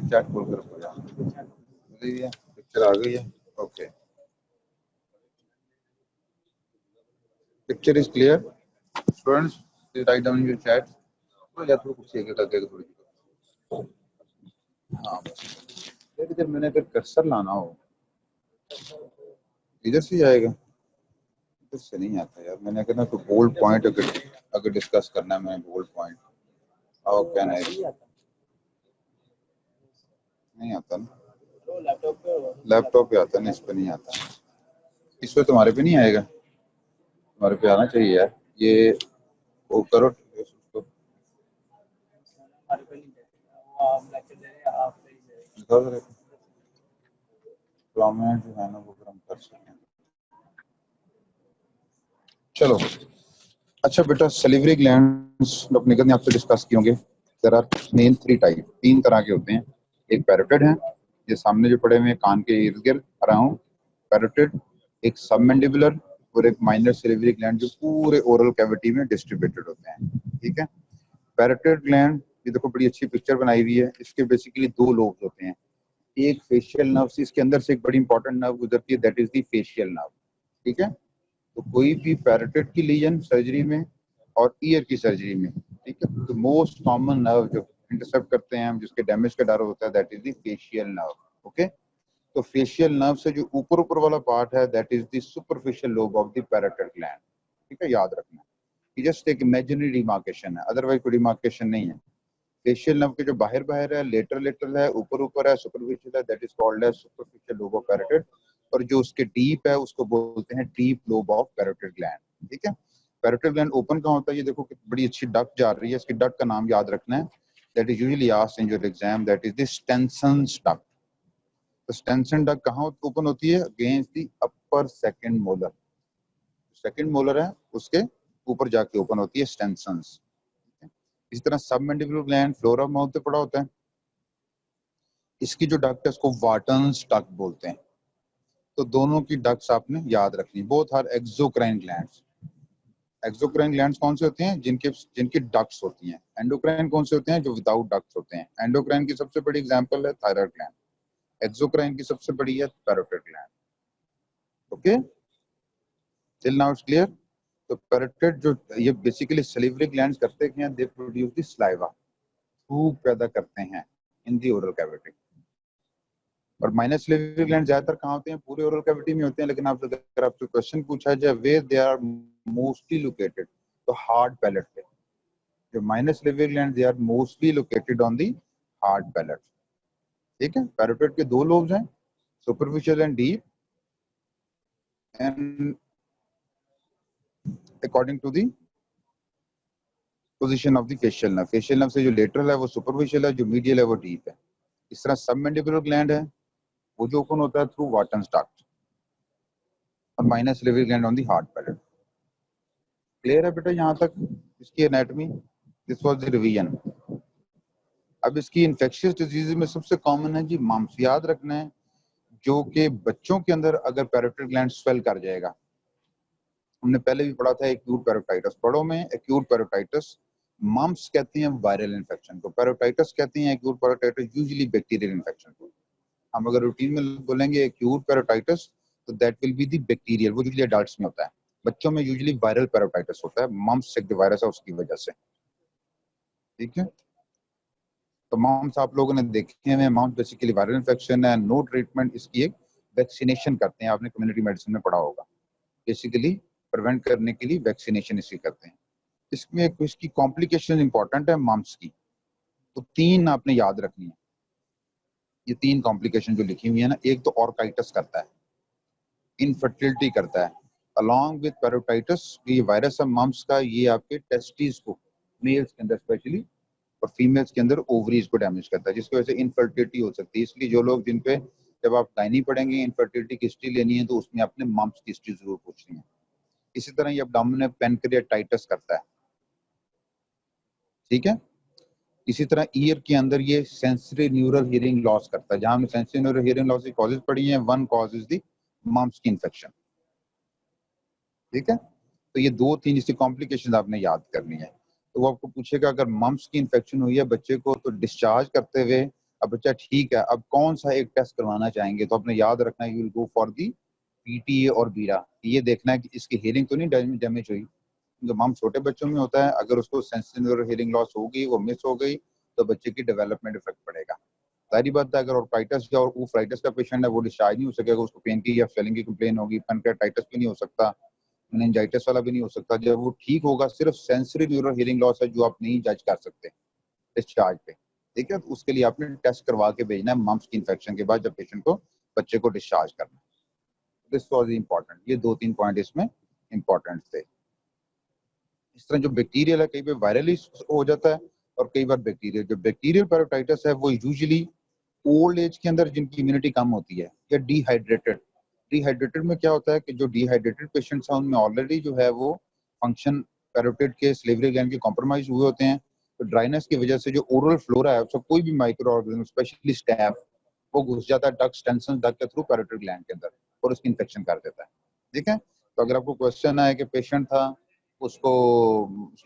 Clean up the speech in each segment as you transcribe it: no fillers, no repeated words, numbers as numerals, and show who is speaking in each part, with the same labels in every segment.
Speaker 1: Chat खोल कर रखो यार, पिक्चर आ गई है। Okay, picture is clear students, please write down your chat. या तो कुछ एक करके थोड़ी, हाँ बस इधर मैंने अगर कर्सर लाना हो इधर से जाएगा, इधर से नहीं आता यार। मैंने अगर ना तो बोल्ड पॉइंट अगर डिस्कस करना है, मैंने bold point how can I, नहीं आता ना, लैपटॉप पे आता है ना, इस पे नहीं आता। इस पे तुम्हारे पे नहीं आएगा, तुम्हारे पे आना चाहिए यार। ये वो करो उसको, दिखाओ जरा प्रोमिनेंट जो है ना वो हम कर सकते हैं। चलो अच्छा बेटा, सलिवरी ग्लैंड्स अपने कल आपसे डिस्कस किए होंगे। There are main three type, तीन तरह के होते हैं। एक पैरोटिड है, ये सामने जो पड़े हुए हैं कान के इर्द गिर्द अराउंड पैरोटिड। एक सबमैंडिबुलर और एक माइनर सलिवरी ग्लैंड जो पूरे ओरल कैविटी में डिस्ट्रीब्यूटेड होते हैं। ठीक है, पैरोटिड ग्लैंड, ये देखो बड़ी अच्छी पिक्चर बनाई हुई है। इसके बेसिकली दो लोब्स होते हैं, एक फेशियल नर्व, इसके अंदर से एक बड़ी इंपॉर्टेंट नर्व गुजरती है, that is the facial nerve. ठीक है, तो कोई भी पैरोटिड की लीजन सर्जरी में और ईयर की सर्जरी में, ठीक है, तो मोस्ट कॉमन नर्व जो इंटरसेप्ट करते हैं हम, जिसके डैमेज का डर होता है, that is the facial nerve. Okay, तो फेशियल नर्व से जो ऊपर ऊपर वाला पार्ट है, that is the superficial lobe of the parotid gland. ठीक है, याद रखना, ये जस्ट एक इमेजिनरी डिमार्केशन है, अदरवाइज कोई डिमार्केशन नहीं है। फेशियल नर्व के जो बाहर बाहर है, लेटरल लेटरल है, ऊपर ऊपर है, सुपरफिशियल है, that is called as superficial lobe of parotid. और जो उसके डीप है उसको बोलते हैं deep lobe of parotid gland. ठीक है, पैरोटिड ग्लैंड ओपन कहाँ होता है, ये देखो कि बड़ी अच्छी डक्ट जा रही है, इसकी डक्ट का नाम याद रखना है, that is usually asked in your exam, that is the Stensen's duct. तो स्टेनसन डक्ट कहाँ ओपन होती है, against the upper second molar, second molar है उसके ऊपर जाके ओपन होती है स्टेनसन्स। इसी तरह submandibular gland floor of mouth पे पड़ा होता है, इसकी जो डक्ट है उसको वाटन्स डक्ट बोलते हैं। तो दोनों की डक्ट्स आपने याद रखनी, both are exocrine glands. Exocrine glands कौन से होते हैं, जिनकी डक्ट्स होती हैं। एंडोक्राइन कौन से होते हैं, जो विदाउट डक्ट्स होते हैं। एंडोक्राइन की सबसे बड़ी एग्जांपल है थायराइड ग्लैंड, एक्सोक्राइन की सबसे बड़ी है parotid gland. Okay, till now it's clear. तो पैरोटिड जो ये बेसिकली सलिवरी ग्लैंड्स करते हैं, दे प्रोड्यूस द सलाइवा, थूक पैदा करते हैं इन दी ओरल कैविटी। और माइनर सलिवरी ग्लैंड ज्यादातर कहाँ होते हैं, पूरे ओरल कैविटी में होते हैं, लेकिन आप अगर आपसे क्वेश्चन पूछा जाए वे दे आर मोस्टली लोकेटेड, तो हार्ड पैलेट पे। जो minor salivary gland they are mostly located on the hard palate. ठीक है, पैरोटिड के दो लोब्स हैं, superficial and deep, and according to the position of the facial nerve, facial nerve से जो लेटरल है वो सुपरफिशियल है, जो मीडियल है वो डीप है। इस तरह सबमैंडिबुलर ग्लैंड है, वो जो ओपन होता है थ्रू वाटन्स डक्ट, और minor salivary gland on the hard palette. Clear है बेटा यहाँ तक इसकी anatomy, this was the revision. अब इसकी इन्फेक्शियस डिजीज में सबसे कॉमन है जी मम्प्स, याद रखना है, जो कि बच्चों के अंदर अगर पैरोटिड ग्लैंड स्वेल कर जाएगा, हमने पहले भी पढ़ा था एक्यूट पैरोटाइटिस, बड़ों में एक्यूट पैरोटाइटिस, मम्प्स कहते हैं वायरल इन्फेक्शन को, पैरोटाइटिस कहते हैं acute parotitis usually bacterial infection को। हम अगर रूटीन में बोलेंगे एक्यूट पैरोटाइटिस, तो that will be the bacterial, वो यूजुअली एडल्ट्स में होता है, बच्चों में यूजुअली वायरल पैरोटाइटिस होता है, मम्प्स एक जो वायरस है उसकी वजह से। ठीक है, तो मम्प्स आप लोगों ने देखे हैं, मम्प्स बेसिकली वायरल इन्फेक्शन है, नो ट्रीटमेंट, इसकी एक वैक्सीनेशन करते हैं, आपने कम्युनिटी मेडिसिन में पढ़ा होगा, बेसिकली प्रिवेंट करने के लिए वैक्सीनेशन इसकी करते हैं। इसमें इसकी कॉम्प्लिकेशन इंपॉर्टेंट है मम्प्स की, तो तीन आपने याद रखनी है। ये तीन कॉम्प्लिकेशन जो लिखी हुई है ना, एक तो ऑर्काइटिस करता है, इनफर्टिलिटी करता है, अलॉन्ग विद पैरोटाइटिस, ये वायरस है मम्प्स का, ये आपके टेस्टिस को, मेल्स के अंदर स्पेशली, और फीमेल्स के अंदर ओवरीज को डैमेज करता है, जिसकी वजह से इनफर्टिलिटी हो सकती है। इसलिए जो लोग जिन पे जब आप गायनी पढ़ेंगे इनफर्टिलिटी की हिस्ट्री लेनी है, तो उसमें आपने मम्प्स की हिस्ट्री जरूर पूछनी है। इसी तरह ये एब्डोमिनल पैनक्रियाटाइटिस करता है। ठीक है, इसी तरह ईयर के अंदर ये सेंसरी न्यूरल हियरिंग लॉस करता है, जहां हमने सेंसरी न्यूरल हियरिंग लॉस की कॉजेज पढ़ी हैं, one cause is the mumps की इन्फेक्शन। ठीक है, तो ये दो तीन इसकी कॉम्प्लिकेशन आपने याद करनी है। तो वो आपको पूछेगा अगर मम्प्स की इन्फेक्शन हुई है बच्चे को, तो डिस्चार्ज करते हुए अब बच्चा ठीक है, अब कौन सा एक टेस्ट करवाना चाहेंगे, तो आपने याद रखना है, you will go for the PTA और बीरा। ये देखना है कि इसकी हेयरिंग तो नहीं डैमेज हुई। जो माम छोटे बच्चों में होता है, अगर उसको सेंसिटिव हेयरिंग लॉस हो गई, वो मिस हो गई, तो बच्चे की डेवलपमेंट इफेक्ट पड़ेगा। सारी बात है, अगर ऑर्थराइटिस या ऊफराइटिस का पेशेंट है, वो डिस्चार्ज नहीं हो सकेगा, उसको पेन की या स्वेलिंग की कंप्लेन होगी, पैनक्रेटाइटिस भी नहीं हो सकता, मेनिंजाइटिस वाला भी नहीं हो सकता। जब वो ठीक होगा, सिर्फ सेंसरी न्यूरल हियरिंग लॉस है जो आप नहीं जज कर सकते डिस्चार्ज पे, ठीक है। तो उसके लिए आपने टेस्ट करवा के भेजना है मम्स की इन्फेक्शन के बाद, जब पेशेंट को बच्चे को डिस्चार्ज करना है। This was important. ये 2-3 पॉइंट इसमें इंपॉर्टेंट थे। इस तरह जो बैक्टीरियल है, कई बार वायरली हो जाता है और कई बार बैक्टीरियल। जो बैक्टीरियल पैराटाइटिस है वो यूजुअली ओल्ड एज के अंदर जिनकी इम्यूनिटी कम होती है, या डिहाइड्रेटेड में क्या होता है कि जो डिहाइड्रेटेड पेशेंट्स हैं उनमें ऑलरेडी जो है वो फंक्शन पैरोटिड के सलेवरी ग्लैंड के कॉम्प्रोमाइज हुए होते हैं। तो ड्राइनेस की वजह से जो ओरल फ्लोरा है उसका कोई भी माइक्रो ऑर्गेनिज्म, स्पेशली स्टैफ, वो घुस जाता है डक्ट स्टेंसन डक्ट के थ्रू पैरोटिड ग्लैंड के अंदर और उसकी इन्फेक्शन कर देता है। ठीक है। तो अगर आपको क्वेश्चन आए कि पेशेंट था, उसको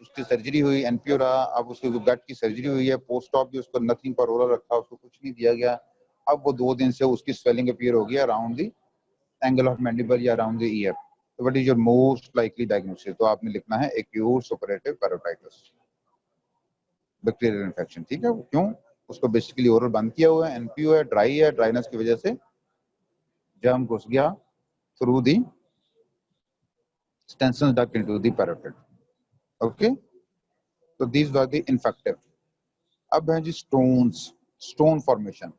Speaker 1: उसकी सर्जरी हुई, एनपीओ रहा, अब उसकी गट की सर्जरी हुई है, पोस्ट ऑप भी उसको नथिंग पर ओरल रखा, उसको कुछ नहीं दिया गया, अब वो 2 दिन से उसकी स्वेलिंग अपीयर हो गया around the angle of mandible या अराउंड द ईयर। तो what is your most likely diagnosis? तो आपने लिखना है acute superlative parotitis, bacterial infection. ठीक है। क्यों? उसको बेसिकली ओरल बंद किया हुआ है, एनपीओ है, ड्राइनेस की वजह से जर्म घुस गया through the Stensen duct into the parotid. Okay, तो दीज वर द इन्फेक्टिव। अब है जी stone formation.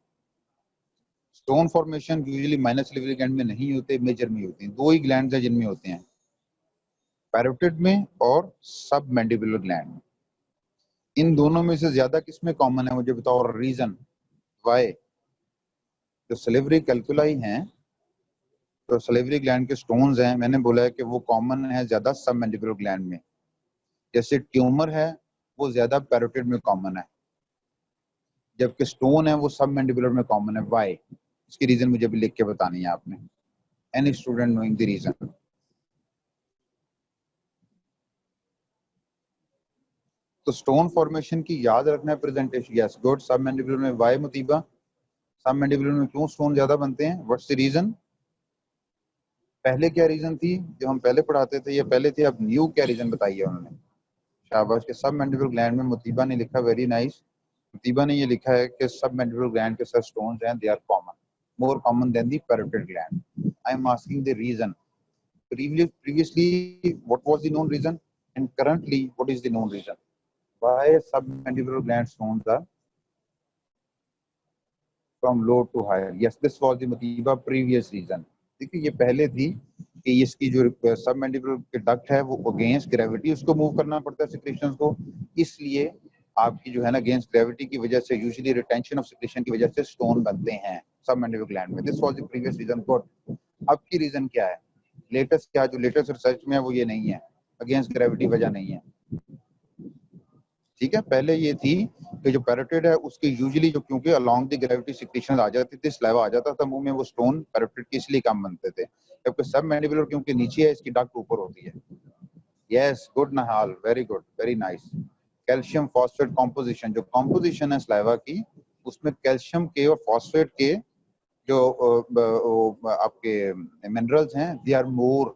Speaker 1: Stone formation usually minor salivary gland में नहीं होते, मेजर में होते हैं। 2 ही ग्लैंड है जिनमें होते हैं, पैरोटिड में और सब मैंडिबुलर ग्लैंड में। इन दोनों में से ज्यादा किसमें कॉमन है मुझे बताओ, और रीजन वाई? जो सलिवरी कैल्कुलाई हैं, तो सलिवरी ग्लैंड के स्टोन्स हैं, मैंने बोला है कि वो कॉमन है ज्यादा सब मैंडिबुलर ग्लैंड में। जैसे ट्यूमर है वो ज्यादा पैरोटिड में कॉमन है, जबकि स्टोन है वो सब मैंडिबुलर में कॉमन है। वाई? इसकी रीजन मुझे भी लिख के बतानी है आपने। Any student knowing the reason? तो स्टोन फॉर्मेशन की याद रखना है presentation. Yes good. Submandibular में वाई मुतीबा? सब मैंडिबुलर में क्यों स्टोन ज्यादा बनते हैं? What's the reason? पहले क्या रीजन थी जो हम पहले पढ़ाते थे, ये पहले थे, अब न्यू क्या रीजन बताइए उन्होंने? शाबाश। के सब मैंडिबुलर ग्लैंड में, मुतीबा ने लिखा, वेरी नाइस। मुतीबा ने ये लिखा है कि सब मैंडिबुलर ग्लैंड के साथ स्टोन्स हैं, they are common, more common than the parotid gland. I am asking the reason. Previously, what was the known reason? And currently, what is the known reason? Why submandibular gland stones are from low to higher? Yes, this was the Matiba previous reason. देखिए, ये पहले थी कि इसकी जो submandibular के duct है वो अगेंस्ट ग्रेविटी उसको मूव करना पड़ता है सिक्रेशंस को, इसलिए आपकी जो है ना अगेंस्ट ग्रेविटी की वजह से यूजुअली रिटेंशन ऑफ सिक्रेशन की वजह से स्टोन बनते हैं सबमैंडिबुलर ग्लैंड में। This was the previous reason. Good. अब की रीजन क्या है? लेटेस्ट क्या, जो लेटेस्ट रिसर्च में है वो ये नहीं है, अगेंस्ट ग्रेविटी वजह नहीं है। ठीक है। पहले ये थी कि जो पैरोटिड है उसके यूजुअली जो, क्योंकि अलोंग द ग्रेविटी सिक्रेशन आ जाती थी, स्लाइवा आ जाता था मुंह में, वो स्टोन पैरोटिड के इसलिए कम बनते थे। जबकि सब मैंडिबुलर क्योंकि नीचे है, इसकी डक्ट ऊपर होती है। Yes good Nahal, very good, very nice. Calcium phosphate composition, जो कॉम्पोजिशन है स्लाइवा की, उसमें कैल्शियम के और फॉस्फेट के जो आपके मिनरल्स हैं, they are more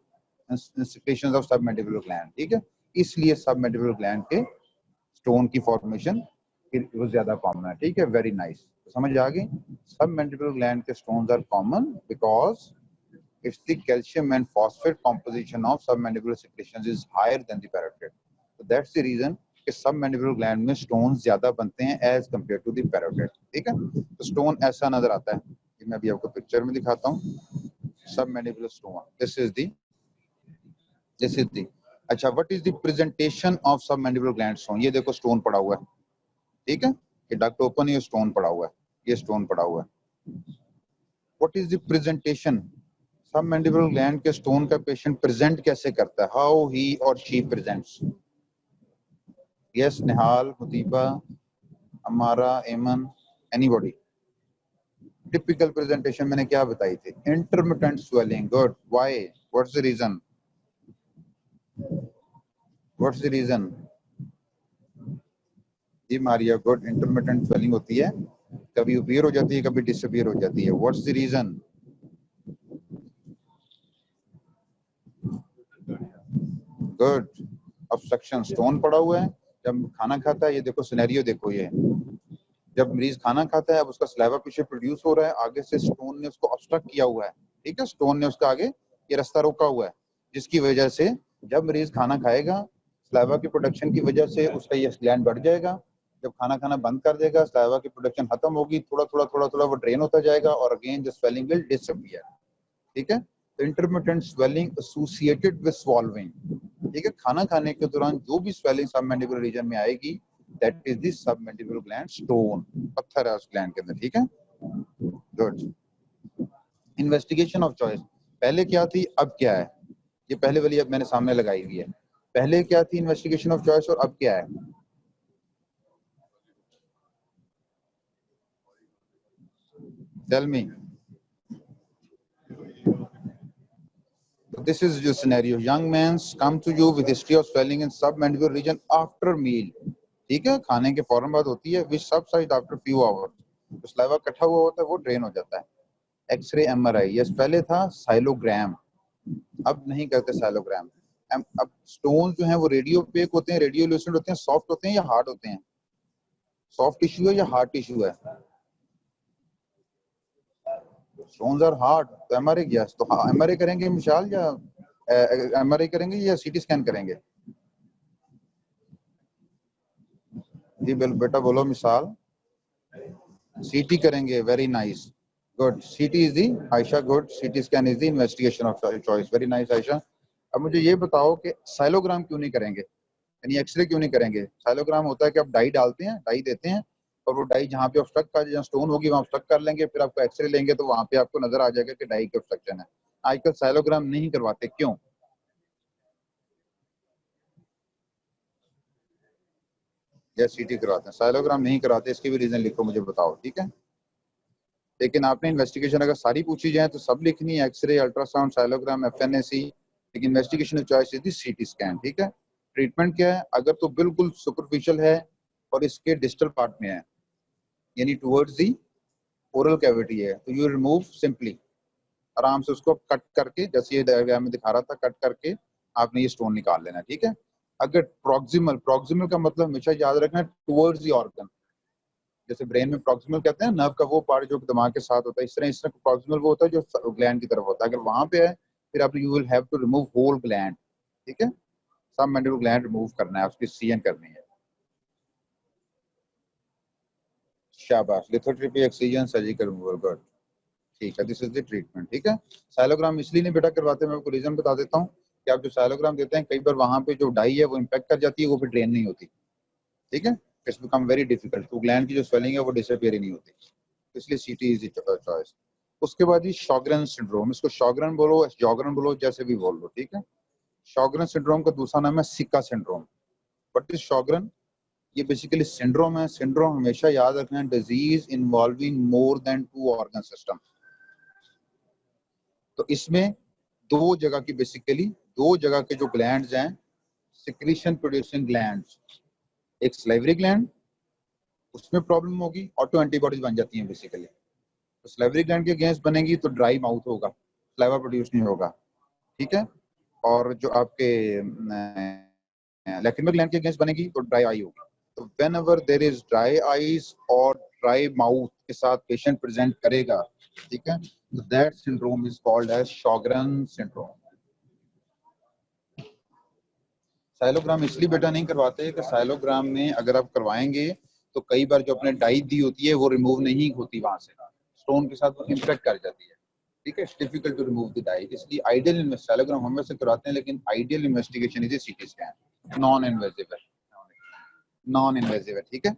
Speaker 1: secretions of submandibular gland. ठीक है। इसलिए सब मैंडिबुलर ग्लैंड के स्टोन की फॉर्मेशन वो ज्यादा कॉमन है। ठीक है, वेरी नाइस। तो समझ आ गई? सब मैंडिबुलर ग्लैंड के stones are common because it's the calcium and phosphate composition of submandibular secretions is higher than the parotid. तो दैट्स द रीजन कि सब मैंडिबुलर ग्लैंड में स्टोन्स ज्यादा बनते हैं as compared to the parotid. ठीक है। तो stone ऐसा नजर आता है, ये मैं अभी आपको पिक्चर में दिखाता हूँ। Submandibular stone, this is the अच्छा, what is the presentation of submandibular gland stone? ये देखो स्टोन पड़ा हुआ है, ठीक है, ये डक्ट ओपन है, स्टोन पड़ा हुआ है, ये स्टोन पड़ा हुआ है। What is the presentation? Submandibular gland के स्टोन का पेशेंट प्रेजेंट कैसे करता है? हाउ ही और she presents? Yes Nihal, Mutiba, Amara, Eman, anybody? Typical presentation मैंने क्या बताई थी? Intermittent swelling. Good. Why? What's the reason? What's the reason? जी मारिया, गुड। इंटरमिटेंट स्वेलिंग होती है कभी अपीयर हो जाती है, कभी डिसअपीयर हो जाती है। What's the reason? Good, obstruction, stone पड़ा हुआ है जब खाना खाता है। ये देखो सिनेरियो देखो, ये जब मरीज खाना खाता है, अब उसका स्लाइवा पीछे प्रोड्यूस हो रहा है, आगे से स्टोन ने उसको ऑब्स्ट्रक्ट किया हुआ है, ठीक है, स्टोन ने उसका आगे ये रास्ता रोका हुआ है, जिसकी वजह से जब मरीज खाना खाएगा, स्लाइवा की प्रोडक्शन की वजह से उसका ये ग्लैंड बढ़ जाएगा। जब खाना खाना बंद कर देगा, स्लाइवा की प्रोडक्शन खत्म होगी, थोड़ा थोड़ा थोड़ा थोड़ा वो ड्रेन होता जाएगा और again the swelling will disappear, ठीक है। तो इंटरमिटेंट स्वेलिंग एसोसिएटेड विद स्वॉल्विंग, ठीक है, खाना खाने के दौरान जो भी स्वेलिंग सबमैंडिबुलर रीजन में आएगी, that is the submandibular gland stone, पत्थर है उस ग्लैंड के अंदर, ठीक है। गुड। इन्वेस्टिगेशन ऑफ चॉइस, पहले क्या थी अब क्या है, ये पहले वाली अब मैंने सामने लगाई हुई है। पहले क्या थी इन्वेस्टिगेशन ऑफ चॉइस और अब क्या है? Tell me. This is your scenario. Young men come to you with history of swelling in submandibular region after meal. ठीक है, खाने के फौरन बाद होती है, which subsides after few hours. तो स्लाइवा इकट्ठा हुआ होता है, वो ड्रेन हो जाता है। एक्सरे, एमआरआई, यस पहले था साइलोग्राम, अब नहीं करते साइलोग्राम। अब स्टोन जो है वो रेडियो पेक होते हैं, रेडियो ल्यूसेंट होते हैं, सॉफ्ट होते हैं या हार्ड होते हैं? सॉफ्ट टिश्यू है या हार्ड टिश्यू है? स्टोन्स आर हार्ड, तो एमआरआई किया, तो एमआरआई करेंगे मिसाल, या एमआरआई करेंगे या सीटी स्कैन करेंगे? जी बेटा बोलो मिसाल। सीटी करेंगे, वेरी नाइस, गुड। सीटी is the Ayesha, good, CT scan is the investigation of choice, very nice Ayesha. अब मुझे ये बताओ कि साइलोग्राम क्यों नहीं करेंगे, यानी एक्सरे क्यों नहीं करेंगे? साइलोग्राम होता है कि आप डाई डालते हैं, डाई देते हैं, और वो डाई जहाँ पे ऑब्स्ट्रक्ट का जहाँ स्टोन होगी वहाँ ऑब्स्ट्रक्ट कर लेंगे, फिर आपको एक्सरे लेंगे तो वहाँ पे आपको नजर आ जाएगा कि डाई के ऑब्स्ट्रक्शन है। आजकल साइलोग्राम नहीं करवाते, क्यों? या सीटी करवाते हैं, साइलोग्राम नहीं कराते, इसके भी रीजन लिखो, मुझे बताओ, ठीक है। लेकिन आपने इन्वेस्टिगेशन अगर सारी पूछी जाए तो सब लिखनी है, एक्सरे, अल्ट्रासाउंड, साइलोग्राम, एफएनएसी, लेकिन investigation choice is the CT scan, ठीक है। ट्रीटमेंट क्या है? अगर तो बिल्कुल सुपरफिशियल है और इसके डिस्टल पार्ट में है, यानी टुवर्ड्स दी ओरल कैविटी है, तो यू रिमूव सिंपली, आराम से उसको कट करके, जैसे ये डायग्राम में दिखा रहा था, कट करके आपने ये स्टोन निकाल लेना, ठीक है। अगर प्रॉक्सिमल, प्रॉक्सिमल का मतलब हमेशा याद रखना टुवर्ड्स दी ऑर्गन, जैसे ब्रेन में प्रॉक्सिमल कहते हैं नर्व का वो पार्ट जो दिमाग के साथ होता है, इस तरह प्रॉक्सिमल वो होता है जो ग्लैंड की तरफ होता है, अगर वहां पे है फिर आप you will have to remove whole gland, ठीक है, सब मैंडिबुलर ग्लैंड रिमूव करना है, उसकी सीएन करनी है। शाबाश, लिथोट्रिपी, एक्सीजन, सर्जिकल रिमूवल, गुड, ठीक है, दिस इज द ट्रीटमेंट, ठीक है। साइलोग्राम इसलिए नहीं बेटा करवाते, मैं आपको रीजन बता देता हूँ कि आप जो साइलोग्राम देते हैं, कई बार वहां पे जो डाई है वो इम्पैक्ट कर जाती है, वो फिर ड्रेन नहीं होती, ठीक है, इट्स बिकम वेरी डिफिकल्ट, तो ग्लैंड की जो स्वेलिंग है वो डिसअपीयर ही नहीं होती, इसलिए सीटी इज द चॉइस। उसके बाद ही शॉग्रेन सिंड्रोम, इसको शॉग्रेन बोलो, जॉग्रेन बोलो, जैसे भी बोल लो, ठीक है। शॉग्रेन सिंड्रोम का दूसरा नाम है सिक्का सिंड्रोम। What is शॉग्रेन? ये बेसिकली सिंड्रोम है। सिंड्रोम हमेशा याद रखना है, disease involving more than 2 organ system. तो इसमें दो जगह की, बेसिकली दो जगह के जो ग्लैंड्स हैं, सिक्रीशन प्रोड्यूसिंग ग्लैंड्स, एक सलाइवरी ग्लैंड, उसमें प्रॉब्लम होगी, ऑटो एंटीबॉडीज बन जाती हैं बेसिकली, तो सलाइवरी ग्लैंड के अगेंस्ट बनेगी तो ड्राई माउथ होगा, सलाइवा प्रोड्यूस नहीं होगा, ठीक है। और जो आपके लैक्रिमल ग्लैंड के अगेंस्ट बनेगी तो ड्राई आई होगी। तो whenever there is dry eyes और ड्राई माउथ के साथ पेशेंट प्रेजेंट करेगा, ठीक है, तो that syndrome is called as Sjogren syndrome. Sialogram इसलिए बेटा नहीं करवाते कि साइलोग्राम में अगर आप करवाएंगे तो कई बार जो अपने डाई दी होती है वो रिमूव नहीं होती, वहां से स्टोन के साथ वो इम्पैक्ट कर जाती है, ठीक है, difficult to remove the dye, इसलिए आइडियल साइलोग्राम हम से करवाते हैं, लेकिन ideal investigation is CT scan, non invasive है, नॉन इन्वेजिव है, ठीक है।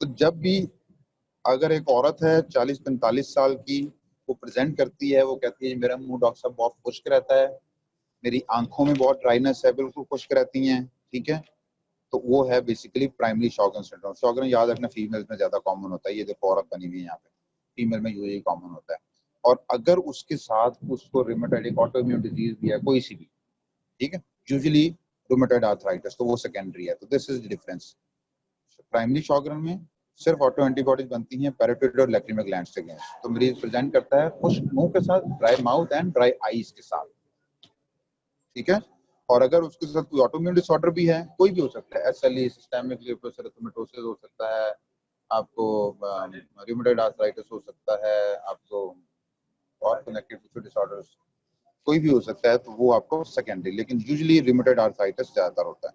Speaker 1: तो जब भी अगर एक औरत है 40-45 साल की, वो प्रेजेंट करती है, वो कहती है मेरा मुंह डॉक्टर साहब बहुत खुश्क रहता है, मेरी आंखों में बहुत ड्राइनेस है, बिल्कुल खुश्क रहती हैं, ठीक है, तो वो है बेसिकली प्राइमरी शॉगरेन सिंड्रोम। शॉगरेन याद रखना फीमेल में ज्यादा कॉमन होता है, ये देखो औरत बनी हुई है यहाँ पे, फीमेल में यूजुअली कॉमन होता है। और अगर उसके साथ उसको रिमेटोइड ऑटोइम्यून डिजीज भी है, कोई सी भी, ठीक है, यूजुअली रूमेटॉइड आर्थराइटिस, तो वो सेकेंडरी है, तो this is the difference. Primary Sjogren में सिर्फ ऑटो एंटीबॉडीज बनती हैं पैराटाइड और लैक्रिमल ग्लैंड्स के अगेंस्ट। तो मरीज प्रेजेंट करता है खुश्क मुंह के साथ, dry mouth and dry eyes के साथ, ठीक है। और अगर उसके साथ कोई ऑटोइम्यून डिसऑर्डर भी है, कोई भी हो सकता है, एसएलई, सिस्टेमिक लिपोसिस एरिथेमेटोसिस हो सकता है, आपको रूमेटॉइड आर्थराइटिस हो सकता है, आपको और कनेक्टिव टिश्यू डिसऑर्डर्स कोई भी हो सकता है, तो वो आपको सेकेंडरी, लेकिन यूजुअली रूमेटॉइड आर्थराइटिस ज्यादातर होता है।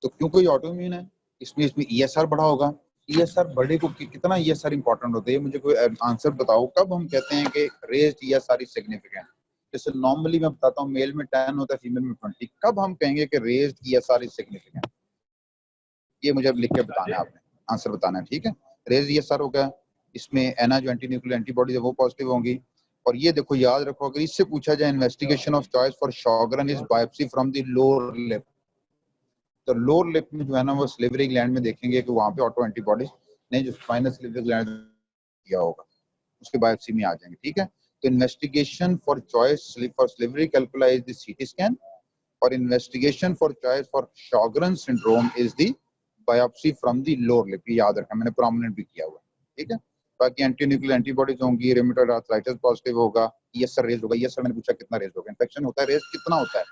Speaker 1: तो क्योंकि ये ऑटोइम्यून है, इसमें ईएसआर बढ़ा होगा। ईएसआर बढ़े को कितना ईएसआर इंपॉर्टेंट होता है, मुझे कोई आंसर बताओ। कब हम कहते हैं कि रेज्ड ईएसआर इज सिग्निफिकेंट? जैसे नॉर्मली मैं बताता हूँ मेल में 10 होता है, फीमेल में 20। कब हम कहेंगे कि रेज्ड ईएसआर इज सिग्निफिकेंट? ये मुझे लिख के बताना है, आपने आंसर बताना है, ठीक है। रेज्ड ईएसआर हो गया, इसमें एना जो एंटी न्यूक्लियर एंटीबॉडीज है वो पॉजिटिव होंगी। और ये देखो याद रखो, अगर इससे पूछा जाए investigation of choice for Sjogren is biopsy from the lower lip, तो लोअर लिप में जो है ना वो स्लिवरी ग्लैंड में देखेंगे कि वहां पे ऑटो एंटीबॉडीज ने जो स्पाइनस स्लिवरी ग्लैंड किया होगा उसके बायोप्सी में आ जाएंगे, ठीक है। तो investigation for choice for salivary calculi is the CT scan, और investigation for choice for Sjogren syndrome is the biopsy from the lower lip. ये याद रखना, मैंने प्रोमिनेंट भी किया हुआ है, ठीक है। बाकी एंटी न्यूक्लियर एंटीबॉडीज होंगी, रूमेटॉइड आर्थराइटिस पॉजिटिव होगा, ईएसआर रेज होगा। ईएसआर मैंने पूछा कितना रेज होगा, इन्फेक्शन होता है रेज कितना होता है,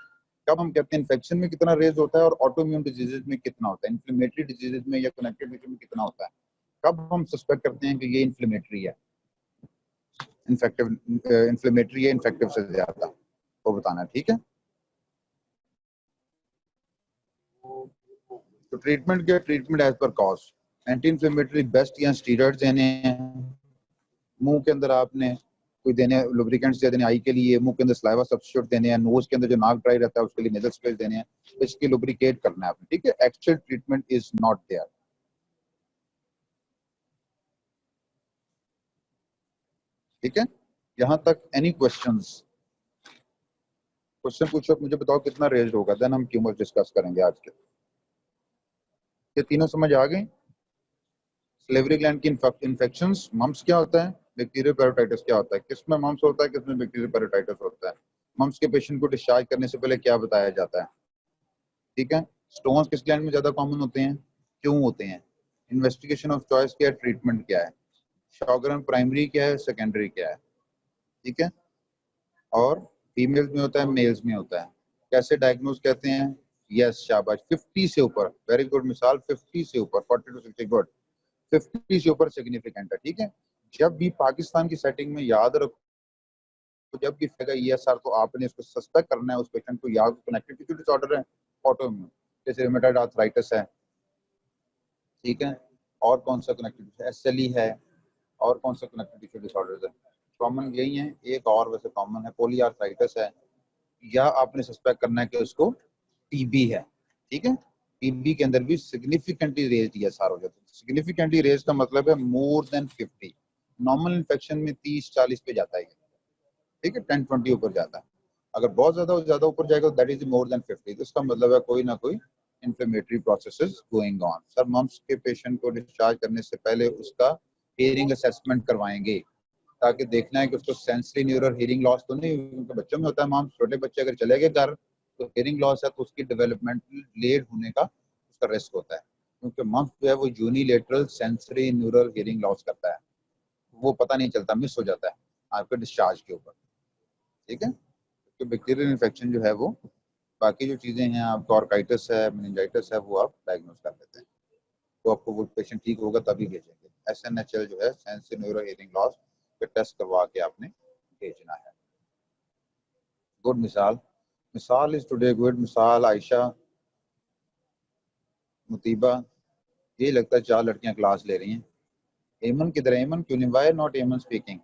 Speaker 1: कब हम कहते हैं इन्फेक्शन में कितना रेज होता है, और ऑटोइम्यून डिजीजेज में कितना होता है, इन्फ्लेमेटरी डिजीजेज में या कनेक्टिव टिश्यू में कितना होता है, कब हम सस्पेक्ट करते हैं कि ये इन्फ्लेमेटरी है, इन्फेक्टिव, इन्फ्लेमेटरी है इन्फेक्टिव से ज्यादा, वो बताना है, ठीक है। तो ट्रीटमेंट क्या, treatment as per cause, anti inflammatory best या स्टीरॉइड्स देने हैं, मुंह के अंदर आपने कोई देने लुब्रिकेंट्स दे देने आई के लिए, मुंह के अंदर सलाइवा सब्स्टिट्यूट देने हैं, नोज के अंदर जो नाक ड्राई रहता है उसके लिए नेजल स्प्रे देने हैं, इसकी लुब्रिकेट करना है आपने, ठीक है। Actual treatment is not there, ठीक है। यहाँ तक एनी क्वेश्चंस? क्वेश्चन पूछो, मुझे बताओ कितना रेज होगा, देन हम ट्यूमर डिस्कस करेंगे आज के। ये तीनों समझ आ गई? स्लिवरी ग्लैंड की इन्फेक्शंस, मम्स क्या होता है, बैक्टीरियल पेराइटिस क्या होता है, किसमें मम्स होता है, किसमें बैक्टीरियल पेराइटिस होता है, मम्स के पेशेंट को डिस्चार्ज करने से पहले क्या बताया जाता है, ठीक है। स्टोन्स किस ग्लैंड में ज्यादा कॉमन होते हैं, क्यों होते हैं, इन्वेस्टिगेशन ऑफ चॉइस क्या है, ट्रीटमेंट क्या है, शॉगरन प्राइमरी क्या है, सेकेंडरी क्या है, ठीक है। और फीमेल्स में होता है, मेल्स में होता है, कैसे डायग्नोज कहते हैं, यस शाबाश, 50 से ऊपर, वेरी गुड मिसाल, 50 से ऊपर, 40 to 60 गुड, 50 से ऊपर सिग्निफिकेंट है, ठीक है। जब भी पाकिस्तान की सेटिंग में याद रखो, जब भी फैगा ईएसआर तो आपने इसको सस्पेक्ट करना है उस पेशेंट को, या कनेक्टिव टिश्यू डिसऑर्डर है, ऑटोइम्यून जैसे रूमेटॉइड आर्थराइटिस है, ठीक है। और कौन सा कनेक्टिव टिश्यू, एसएलई है, और कौन सा कनेक्टिव टिश्यू डिसऑर्डर है, कॉमन यही है, एक और वैसे कॉमन है पॉलीआर्थराइटिस है, या आपने सस्पेक्ट करना है कि उसको टीबी है, ठीक है। टीबी के अंदर भी सिग्निफिकेंटली रेज्ड ईएसआर हो जाता है। सिग्निफिकेंटली रेज्ड का मतलब है मोर देन 50, नॉर्मल इन्फेक्शन में 30-40 पे जाता है, ठीक है, 10-20 ऊपर जाता है। अगर बहुत ज्यादा ऊपर जाएगा तो दैट इज मोर देन 50, तो इसका मतलब है कोई ना कोई inflammatory processes going on. Sir mumps के पेशेंट को डिस्चार्ज करने से पहले उसका हियरिंग असेसमेंट करवाएंगे, ताकि देखना है कि उसको सेंसरी न्यूरल हियरिंग लॉस तो नहीं, क्योंकि बच्चों में होता है, मॉम छोटे बच्चे अगर चले गए घर तो हियरिंग लॉस है, तो उसकी डेवलपमेंटल लेट होने का उसका रिस्क होता है, क्योंकि मम्स जो है वो unilateral sensory neural hearing loss करता है, वो पता नहीं चलता, मिस हो जाता है आपके डिस्चार्ज के ऊपर, ठीक है। तो बैक्टीरियल इन्फेक्शन जो है वो, बाकी जो चीज़ें हैं आपको ऑर्काइटिस है, मेनिंजाइटिस है, वो आप डायग्नोज कर लेते हैं, तो आपको वो पेशेंट ठीक होगा तभी भेजेंगे। एसएनएचएल जो है सेंसरी न्यूरल हियरिंग लॉस के टेस्ट करवा के आपने भेजना है। गुड मिसाल, मिसाल इज टुडे गुड मिसाल, आयशा, मुतीबा, ये लगता है 4 लड़कियां क्लास ले रही हैं। एमन किधर है, एमन क्यों नहीं, वाई नॉट एमन स्पीकिंग,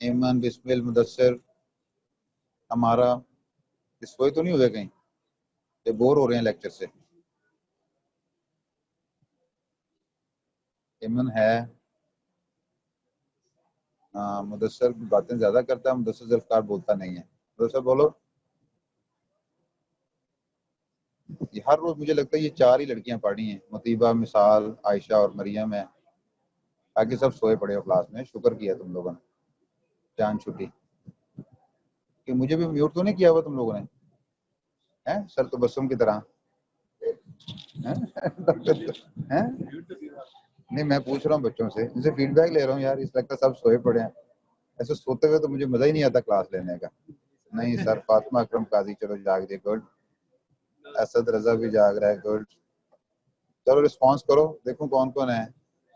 Speaker 1: एमन, बिस्मिल, मुदस्सिर, हमारा, इस वही तो नहीं हुए कहीं, ये बोर हो रहे हैं लेक्चर से। एमन है, मुदस्सिर बातें ज्यादा करता है, मुदस्सिर ज़ुल्फ़िकार बोलता नहीं है, मुदस्सिर बोलो। ये हर रोज मुझे लगता है ये 4 ही लड़कियां पढ़ी हैं, मुतीबा, मिसाल, आयशा और मरियम है, बाकी सब सोए पड़े हो क्लास में। शुक्र किया तुम लोगों ने, जान छुट्टी, कि मुझे भी म्यूट तो नहीं किया हुआ तुम लोगों ने, हैं सर तो बसों की तरह। डॉक्टर हैं? नहीं, मैं पूछ रहा हूँ बच्चों से, इनसे फीडबैक ले रहा हूँ यार, इस लगता सब सोए पड़े हैं। ऐसे सोते हुए तो मुझे मजा ही नहीं आता क्लास लेने का। नहीं सर, फातिमा अकरम काजी चलो जाग रही, गुड। असद रजा भी जाग रहा है, गुड। चलो रिस्पॉन्स करो, देखो कौन कौन है।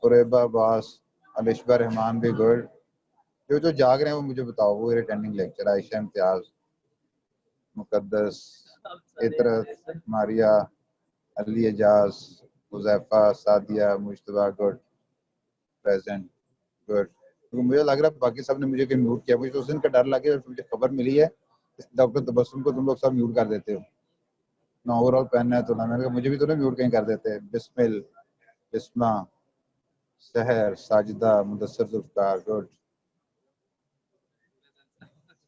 Speaker 1: कुरैबा अब्बास, अलिशबा रहमान भी गुड। जो जाग रहे हैं वो मुझे बताओ, वो attending lecture. Ayesha Imtiaz, Muqaddas, Itrat, Maria, Ali Ejaz, Huzaifa, Sadia, Mushtaba good, present, good. तो मुझे लग रहा है बाकी सब ने मुझे कहीं म्यूट किया, मुझे तो उस दिन का डर लगे, मुझे खबर मिली है डॉक्टर तबस्सुम को तुम लोग सब म्यूट कर देते हो ना, ओवरऑल पहनना है तो ना, मैंने कहा मुझे भी तो ना म्यूट कहीं कर देते हैं। बिस्मिल, बिस्मा, सहर, साजिदा, मुदस्सर, जुल्फकार, गुड।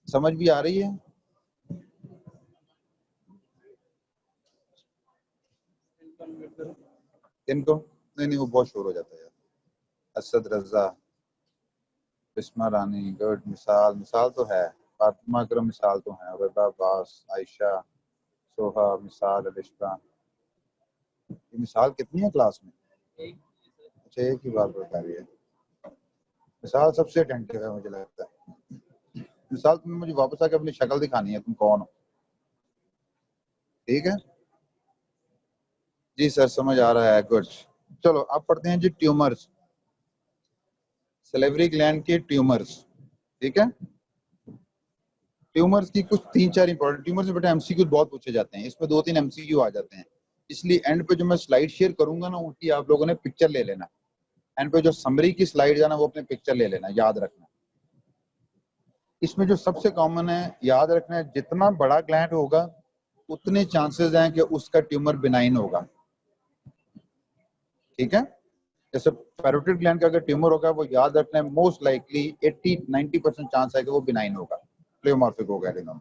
Speaker 1: समझ भी आ रही है? इनको नहीं नहीं, वो बहुत शोर हो जाता है यार। असद रजा, बिस्मा रानी, गुड। मिसाल, मिसाल तो है। फातिमा अकरम मिसाल तो है। रबा अब्बास, आयशा, सोहा, मिसाल, अलिशबा। ये मिसाल कितनी है क्लास में? अच्छा, एक ही बात बता रही है। मिसाल सबसे अटेंटिव है मुझे लगता है। मिसाल तुम्हें मुझे वापस आके अपनी शक्ल दिखानी है, तुम कौन हो, ठीक है? जी सर, समझ आ रहा है, गुड। चलो अब पढ़ते हैं जी ट्यूमर्स, सलेवरी ग्लैंड के ट्यूमर्स, ठीक है? ट्यूमर्स की कुछ 3-4 इंपॉर्टेंट ट्यूमर्स में बेटा एमसीक्यू बहुत पूछे जाते हैं, इसमें 2-3 एमसीक्यू आ जाते हैं, इसलिए एंड पे जो मैं स्लाइड शेयर करूंगा ना, उनकी आप लोगों ने पिक्चर ले लेना। एंड पे जो समरी की स्लाइड है ना, वो अपने पिक्चर ले लेना, याद रखना। इसमें जो सबसे कॉमन है, याद रखना है, जितना बड़ा ग्लैंड होगा उतने चांसेस हैं कि उसका ट्यूमर बिनाइन होगा, ठीक है? जैसे पैरोटिड ग्लैंड का अगर ट्यूमर होगा, वो याद रखना है मोस्ट लाइकली 80-90% चांस है कि वो बिनाइन होगा, प्लेयोमॉर्फिक होगा एडेनोमा।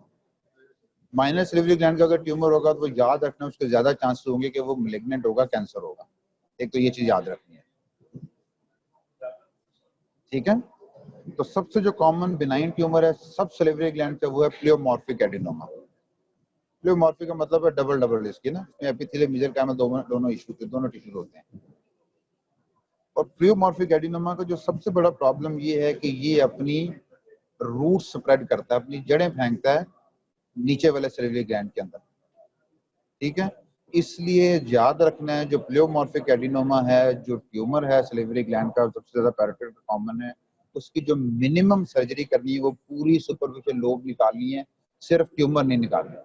Speaker 1: माइनर सिलिवरी ग्लैंड का अगर ट्यूमर होगा तो वो याद रखना है उसके ज्यादा चांसेस होंगे कि वो मैलिग्नेंट होगा, कैंसर होगा। एक तो ये चीज याद रखनी है, ठीक है? तो सबसे जो कॉमन बिनाइन ट्यूमर है सब सिलिवरी ग्लैंड का, वो है प्लेयोमॉर्फिक एडेनोमा। प्लेयोमॉर्फिक का मतलब है डबल डबल डिस्क ना, इसमें एपिथेलियल मेसेंकाइमल दोनों इश्यू के दोनों टिश्यूज होते हैं। और प्लेयोमॉर्फिक एडेनोमा का जो सबसे बड़ा प्रॉब्लम ये है कि ये अपनी रूट स्प्रेड करता है, अपनी जड़ें फेंकता है नीचे वाले सिलिवरी ग्लैंड के अंदर, ठीक है? इसलिए याद रखना है, जो प्लेयोमॉर्फिक एडिनोमा है, जो ट्यूमर है सिलिवरी ग्लैंड का, सबसे ज्यादा पैरोटिड कॉमन है, उसकी जो मिनिमम सर्जरी करनी है वो पूरी सुपरफिशियल लोब निकालनी है, सिर्फ ट्यूमर नहीं निकालना,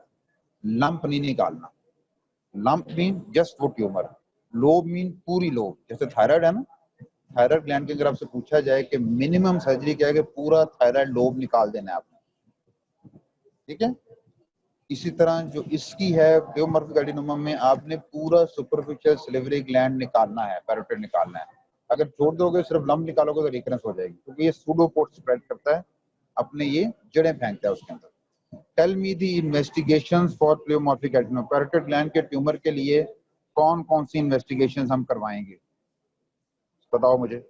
Speaker 1: लंप नहीं निकालना। लंप मीन जस्ट वो ट्यूमर, लोब मीन पूरी लोब। जैसे थायराइड है ना, थायराइड ग्लैंड के अगर आपसे पूछा जाए कि मिनिमम सर्जरी क्या है, कि पूरा थायराइड लोब निकाल देना है आपने, ठीक है? इसी तरह जो इसकी है प्लेयोमॉर्फिक एडिनोमा में, आपने पूरा सुपरफिशियल सिलिवरी ग्लैंड निकालना है, पैरोटिड निकालना है। अगर छोड़ दोगे, सिर्फ लंब निकालोगे तो रिकरेंस हो जाएगी, क्योंकि ये सूडोपोड स्प्रेड करता है, अपने ये जड़ें फेंकता है उसके अंदर। Tell me the investigations for pleomorphic adenoma, parotid gland के ट्यूमर के लिए कौन कौन सी इन्वेस्टिगेशंस हम करवाएंगे, बताओ मुझे।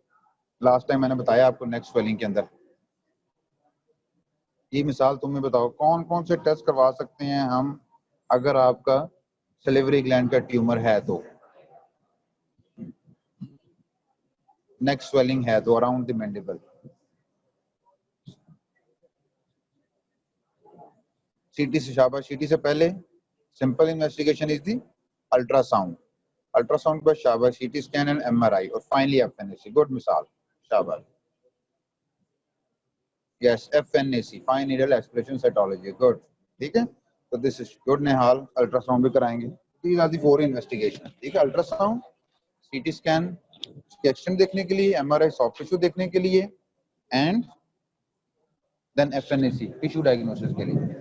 Speaker 1: लास्ट टाइम मैंने बताया आपको नेक्स्ट स्वेलिंग के अंदर, ये मिसाल तुम्हें बताओ कौन कौन से टेस्ट करवा सकते हैं हम अगर आपका सिलिवरी ग्लैंड का ट्यूमर है तो, नेक्स्ट स्वेलिंग है तो, अराउंड द मैंडिबल। सीटी से, शाबाश। सीटी से पहले simple investigation is the ultrasound, ultrasound के बाद शाबाश सीटी स्कैन एंड एमआरआई, और फाइनली एफएनएसी। गुड मिसाल, शाबाश। Yes, FNAC, fine needle expression cytology, good, ठीक है? तो this is good. Nihal ultrasound भी कराएंगे। दीज आर दी 4 इन्वेस्टिगेशन, ठीक है? अल्ट्रासाउंड, सीटी स्कैन एक्सटेंट देखने के लिए, एमआरआई सॉफ्ट टिश्यू देखने के लिए, and then FNAC tissue diagnosis के लिए।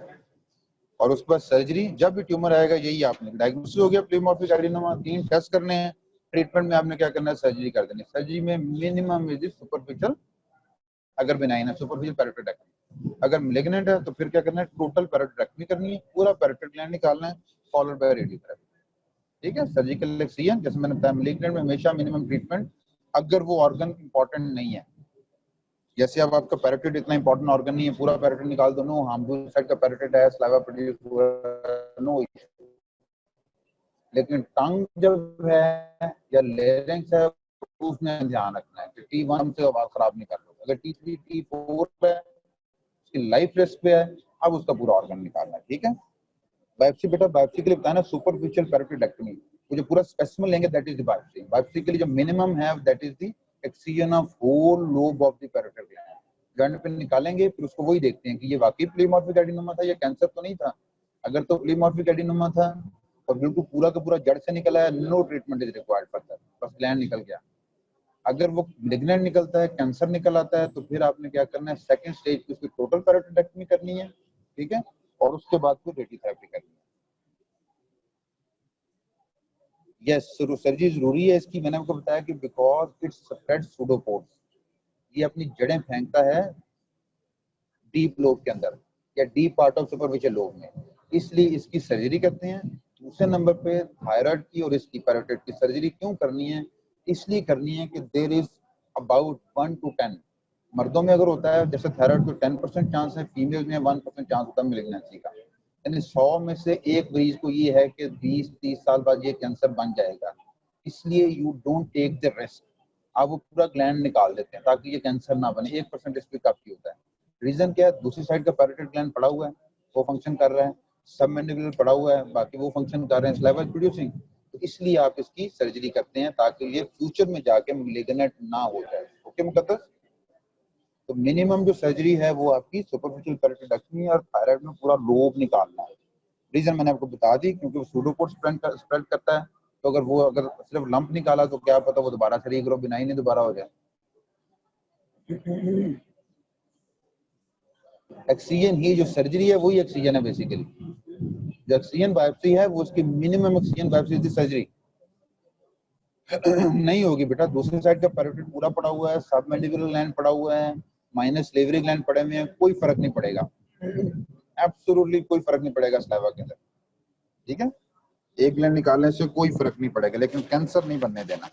Speaker 1: और उसके बाद सर्जरी, जब भी ट्यूमर आएगा, यही आपने डायग्नोसिस हो गया प्लेयोमॉर्फिक एडिनोमा, 3 टेस्ट करने हैं, ट्रीटमेंट में आपने क्या करना है, सर्जरी कर देनी है। सर्जरी में मिनिमम इज सुपरफिशियल, अगर बिनाइन है सुपरफिशियल पैरोटिडेक्टमी, अगर मैलिग्नेंट है तो फिर क्या करना है, टोटल पैरोटिडेक्टमी करनी है, पूरा पैरोटिड ग्लैंड निकालना है, फॉलोड बाय रेडियोथेरेपी, ठीक है? सर्जिकल एक्सिजन, जैसे मैंने बताया, मैलिग्नेंट में हमेशा मिनिमम ट्रीटमेंट, अगर वो ऑर्गन इंपॉर्टेंट नहीं है, जैसे अब आपका पैरोटिड इतना इंपॉर्टेंट ऑर्गन नहीं है, पूरा पैरोटिड निकाल दो, नो, हार्मफुल साइड का पैरोटिड है, स्लाइवा प्रोड्यूस हुआ, नो, लेकिन टंग जब है या लेरिंग्स है उसमें ध्यान रखना है कि T1 से आवाज खराब नहीं कर लो। अगर T3 T4 है उसकी लाइफ रिस्क पे है, अब उसका पूरा ऑर्गन निकालना है। ठीक है, बायोप्सी बेटा बायोप्सी के लिए बताया ना, सुपरफिशियल पैरोटिडेक्टमी, वो जो पूरा स्पेसिमेन लेंगे that is the biopsy. Biopsy के लिए जो मिनिमम है that is the excision of whole lobe of the parotid gland. Gland पे निकालेंगे, फिर उसको वही देखते हैं कि ये वाकई प्लीमॉर्फिक एडिनोमा था या कैंसर तो नहीं था। अगर तो प्लीमॉर्फिक एडिनोमा था और बिल्कुल पूरा का पूरा जड़ से निकला है, no treatment is required further, बस ग्लैंड निकल गया। अगर वो मेलिग्नेंट निकलता है, कैंसर निकल आता है, तो फिर आपने क्या करना है, सेकंड स्टेज पे उसकी टोटल पैरोटिडेक्टमी करनी है। ठीक है, और उसके बाद फिर रेडियोथेरेपी करनी है। यस, सर्जरी जरूरी है इसकी। मैंने आपको बताया कि बिकॉज इट्स स्प्रेड सूडोपोड्स, ये अपनी जड़ें फेंकता है डीप लोब के अंदर या deep part of superficial lobe में, इसलिए इसकी सर्जरी करते हैं। दूसरे नंबर पे थायराइड की और इसकी पैरोटिड की सर्जरी क्यों करनी है, इसलिए करनी है कि देयर इज अबाउट 1 to 10, मर्दों में अगर होता है जैसे थायराइड तो 10% चांस है, फीमेल में 1% चांस होता है मेलिग्नेंसी का। यानी 100 में से एक मरीज को ये है कि 20-30 साल बाद ये कैंसर बन जाएगा, इसलिए you don't take the risk. आप वो पूरा ग्लैंड निकाल देते हैं ताकि ये कैंसर ना बने। 1% इस पे काफी होता है। रीजन क्या है, दूसरी साइड का पैरोटिड ग्लैंड पड़ा हुआ है, वो फंक्शन कर रहा है, सबमैंडिबुलर पड़ा हुआ है, बाकी वो फंक्शन कर रहे हैं, सलाइवा इज प्रोड्यूसिंग। तो इसलिए आप इसकी सर्जरी करते हैं ताकि ये फ्यूचर में जाके मेलिग्नेंट ना हो जाए। ओके मुकद्दस, तो मिनिमम जो सर्जरी है वो आपकी सुपरफिशियल पैरोटिडेक्टमी और थायराइड में पूरा लोब निकालना है। रीजन मैंने आपको बता दी, क्योंकि वो सूडोपोड स्प्रेड करता है। तो अगर सिर्फ लंप निकाला तो क्या पता वो दोबारा से रीग्रो बिनाइन ही दोबारा हो जाए। ऑक्सीजन ही जो सर्जरी है वही ऑक्सीजन है बेसिकली। जो ऑक्सीजन बायोप्सी है वो उसकी मिनिमम ऑक्सीजन बायोप्सी की सर्जरी नहीं होगी बेटा। दूसरी साइड का पैरोटिड पूरा पड़ा हुआ है, सबमैंडिबुलर ग्लैंड पड़ा हुआ है, माइनस लेवरी ग्लैंड पड़े हुए हैं, कोई फर्क नहीं पड़ेगा, एब्सोल्युटली कोई फर्क नहीं पड़ेगा सलाइवा के अंदर। ठीक है, एक ग्लैंड निकालने से कोई फर्क नहीं पड़ेगा, लेकिन कैंसर नहीं बनने देना।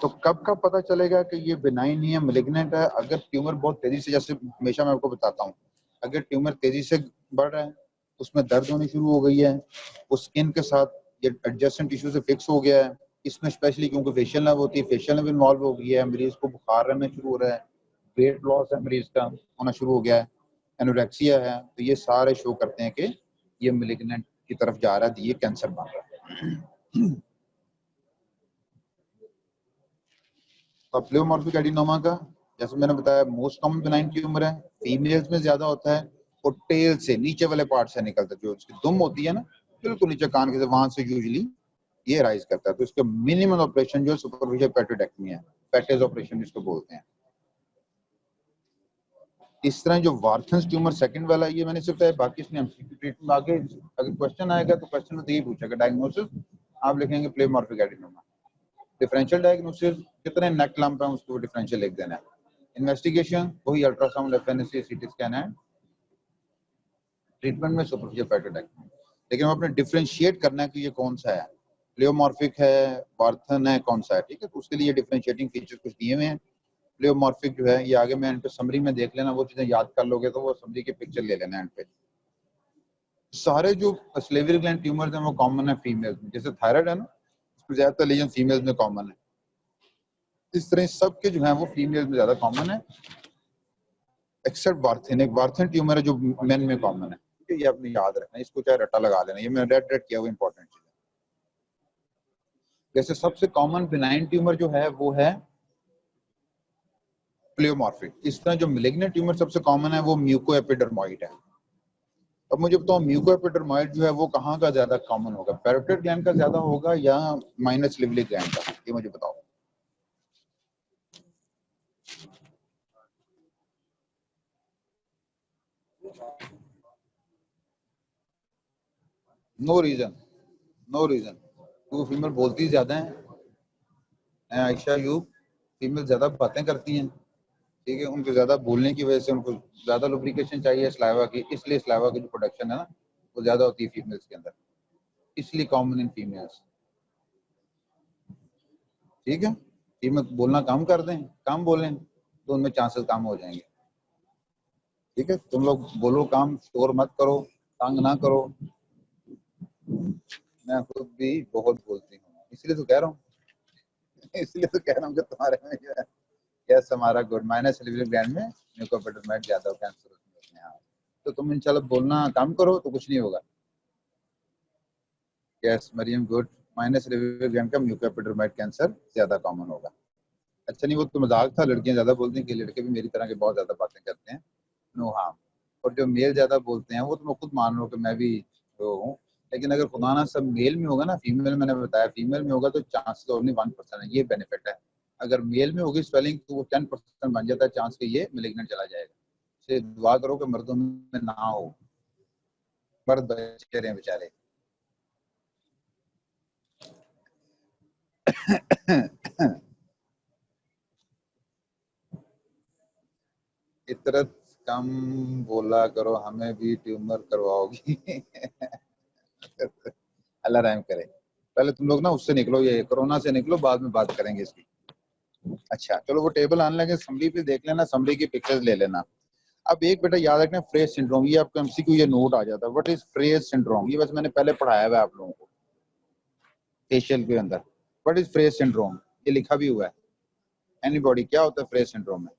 Speaker 1: तो कब कब पता चलेगा कि ये बिनाइन है मेलिग्नेंट है? अगर ट्यूमर बहुत तेजी से, जैसे हमेशा मैं आपको बताता हूँ, अगर ट्यूमर तेजी से बढ़ रहा है, उसमें दर्द होनी शुरू हो गई है, उस स्किन के साथ ये एडजेसेंट टिश्यू से फिक्स हो गया है, इसमें स्पेशली क्योंकि फेशियल नर्व होती है, फेशियल नर्व इन्वॉल्व हो गई है, मरीज को बुखार रहना शुरू हो रहा है, वेट लॉस है मरीज का होना शुरू हो गया है, एनोरेक्सिया है, तो ये सारे शो करते हैं कि ये मेलिग्नेंट की तरफ जा रहा है, ये कैंसर बन रहा है। तो प्लेओमॉर्फिक एडिनोमा का जैसे मैंने बताया मोस्ट कॉमन बेनाइन ट्यूमर है, फीमेल्स में ज्यादा होता है और टेल से नीचे वाले पार्ट से निकलता है, जो उसकी दुम होती है ना बिल्कुल नीचे कान के, वहां से यूजुअली ये राइज करता है। तो इसका मिनिमम ऑपरेशन जो सुपरफिशियल पैरोटिडेक्टमी है, पैटेज ऑपरेशन इसको बोलते हैं। इस तरह जो वार्थन्स ट्यूमर सेकंड वाला ये मैंने सिर्फ बताया, बाकी इसमें एमसीक्यू ट्रीटमेंट आगे अगर क्वेश्चन आएगा तो क्वेश्चन में तो यही पूछेगा, डायग्नोसिस आप लिखेंगे प्लेओमॉर्फिक एडिनोमा, डिफरेंशियल डायग्नोसिस कितने नेक लंप है उसको डिफरेंशियल लिख देना है, इन्वेस्टिगेशन वही अल्ट्रासाउंड, एफएनएसी, सीटी स्कैन है, ट्रीटमेंट में सुपरफिशियल पैरोटिडेक्टमी। लेकिन हम अपने डिफरेंशिएट करना है कि ये कौन सा है, प्लेओमॉर्फिक है, वार्थन है, कौन सा है। ठीक है, तो उसके लिए डिफरेंशिएटिंग फीचर कुछ दिए हुए हैं। प्लेओमॉर्फिक जो है ये आगे मैं एंड पे समरी में देख लेना, वो चीजें याद कर लोगे तो वो समरी की पिक्चर ले लेना एंड पे। सारे जो स्लेवरी ग्लैंड ट्यूमर्स हैं वो कॉमन है फीमेल्स में, जैसे थायराइड है ना, उसमें ज्यादातर लीजन फीमेल्स में कॉमन है, इस तरह सबके जो है वो फीमेल्स में ज्यादा कॉमन है, एक्सेप्ट वार्थन। एक वार्थन ट्यूमर है जो मेन में कॉमन है। ठीक है, ये अपने याद रखना, इसको चाहे रट्टा लगा लेना, ये मैंने रेड किया, वो इंपॉर्टेंट चीज है। जैसे सबसे कॉमन बिनाइन ट्यूमर जो है वो है प्लेओमॉर्फिक। इस तरह जो मेलिग्नेंट ट्यूमर सबसे कॉमन है वो म्यूकोएपिडर्मोइड है। अब मुझे बताओ म्यूकोएपिडर्मोइड जो है वो कहाँ का ज्यादा कॉमन होगा, पैरोटिड ग्लैंड का ज्यादा होगा या माइनस लिवली ग्लैंड का, ये मुझे बताओ। नो रीजन, नो रीजन, वो फीमेल बोलती ज्यादा है आयशा, यू फीमेल ज्यादा बातें करती हैं। ठीक है, उनको ज्यादा बोलने की वजह से उनको ज्यादा लुब्रिकेशन चाहिए सलाइवा की, इसलिए सलाइवा की जो प्रोडक्शन है ना वो ज्यादा होती है फीमेल्स के अंदर, इसलिए कॉमन इन फीमेल्स। ठीक है, फीमेल बोलना कम कर दें, कम बोलें तो उनमें चांसेस कम हो जाएंगे। ठीक है, तुम लोग बोलो, काम शोर मत करो, तंग ना करो। मैं खुद भी बहुत बोलती हूँ, इसलिए तो कह रहा हूँ इसलिए तो कह रहा हूँ कि तुम्हारे में जो है यस हमारा गुड माइनस सिलिवरी ग्लैंड में म्यूकोपेट्रोमेट ज्यादा कैंसर होते हैं। तो तुम इंशाल्लाह बोलना काम करो तो कुछ नहीं होगा। Yes Maryam good, minor salivary gland का म्यूकोपेट्रोमेट कैंसर ज्यादा कॉमन होगा। अच्छा नहीं वो तो मजाक था, लड़कियां ज्यादा बोलती हैं कि लड़के भी मेरी तरह के बहुत ज्यादा बातें करते हैं। No harm. और जो मेल ज्यादा बोलते हैं वो तो मैं खुद मान रहा हूँ कि मैं भी वो हूँ। लेकिन अगर खुदा ना सब मेल में होगा ना, फीमेल मैंने बताया फीमेल में होगा तो चांसेस ओनली 1% है, ये बेनिफिट है। अगर मेल में होगी स्वेलिंग तो वो 10% बन जाता है चांस के ये मेलिग्नेंट चला जाएगा। से दुआ करो कि मर्दों में ना हो, मर्द बचे रहे बेचारे। इतरत कम बोला करो, हमें भी ट्यूमर करवाओगी। अल्लाह रहम करे। पहले तुम लोग ना उससे निकलो, ये कोरोना से निकलो, बाद में बात करेंगे इसकी। अच्छा चलो वो टेबल आने लगे, समरी पे देख लेना, समरी की पिक्चर्स ले लेना। अब एक बेटा याद रखना, फ्रेज सिंड्रोम, ये आपका एमसीक्यू ये नोट आ जाता है। What is phrase syndrome? ये बस मैंने पहले पढ़ाया हुआ है आप लोगों को फेशियल के अंदर। व्हाट इज फ्रेज सिंड्रोम, ये लिखा भी हुआ है। एनीबॉडी, क्या होता है फ्रेज सिंड्रोम में?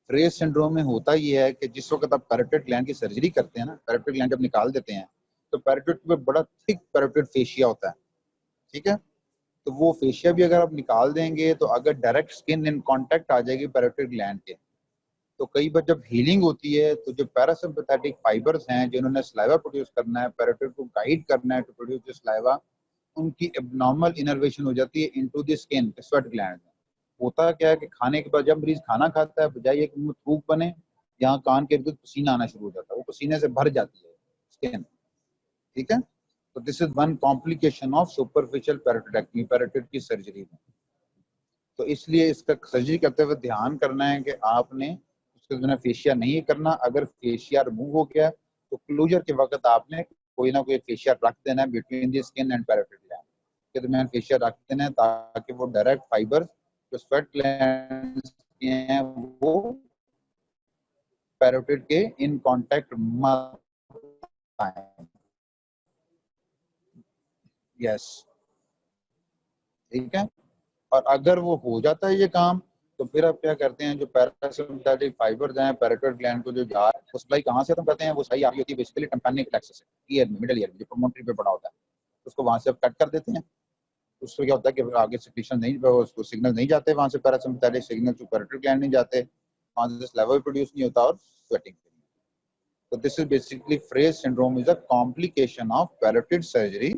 Speaker 1: फ्रेज सिंड्रोम में होता ये है कि जिस वक्त आप पैरोटिड ग्लैंड की सर्जरी करते हैं ना, पैरोटिड ग्लैंड जब निकाल देते हैं तो पैरोटिड पे बड़ा थिक पैरोटिड फेशिया होता है, ठीक है। तो वो फेशिया भी अगर आप निकाल देंगे तो अगर डायरेक्ट स्किन इन कांटेक्ट आ जाएगी पैरोटिड ग्लैंड के, तो कई बार जब हीलिंग होती है तो जो पैरासिम्पैथेटिक फाइबर्स हैं जिन्होंने स्लाइवा प्रोड्यूस करना है, पैरोटिड को गाइड करना है टू प्रोड्यूस द स्लाइवा, उनकी एब्नॉर्मल इनर्वेशन हो जाती है into the skin, sweat gland में। होता क्या है कि खाने के बाद जब मरीज खाना खाता है, बजाय एक मुंह थूक बने, यहाँ कान के इर्द गिर्द पसीना आना शुरू हो जाता है, वो पसीने से भर जाती है स्किन, ठीक है। तो this is one complication of superficial parotidectomy, parotid की सर्जरी में। तो इसलिए इसका सर्जरी करते हुए ध्यान करना है कि आपने उसके बिना फेशिया नहीं करना। अगर फेशिया रिमूव हो गया तो क्लोजर के वक्त आपने कोई ना कोई फेशिया रख देना है between the skin and parotid gland के दरमियान, फेशिया रख देना है ताकि वो डायरेक्ट फाइबर जो स्वेट ग्लैंड्स के हैं वो पैरोटिड के इन कांटेक्ट मत आए। यस, ठीक है। और अगर वो हो जाता है ये काम, तो फिर आप क्या करते हैं, जो पैरासिम्पैथेटिक फाइबर्स हैं पैरोटिड ग्लैंड को जो जा वो सप्लाई कहाँ से हम करते हैं, वो सही आ रही होती है बेसिकली टिम्पैनिक प्लेक्सस से, ईयर में, मिडिल ईयर में जो प्रोमोटरी पे पड़ा होता है, उसको वहां से आप कट कर देते हैं। उससे क्या होता है कि आगे सिक्रीशन नहीं, उसको सिग्नल नहीं जाते वहां से, parasympathetic signal to parotid gland नहीं जाते, वहां से स्लाइवा भी प्रोड्यूस नहीं होता और स्वेटिंग। तो this is basically Frey's syndrome is a complication of parotid surgery,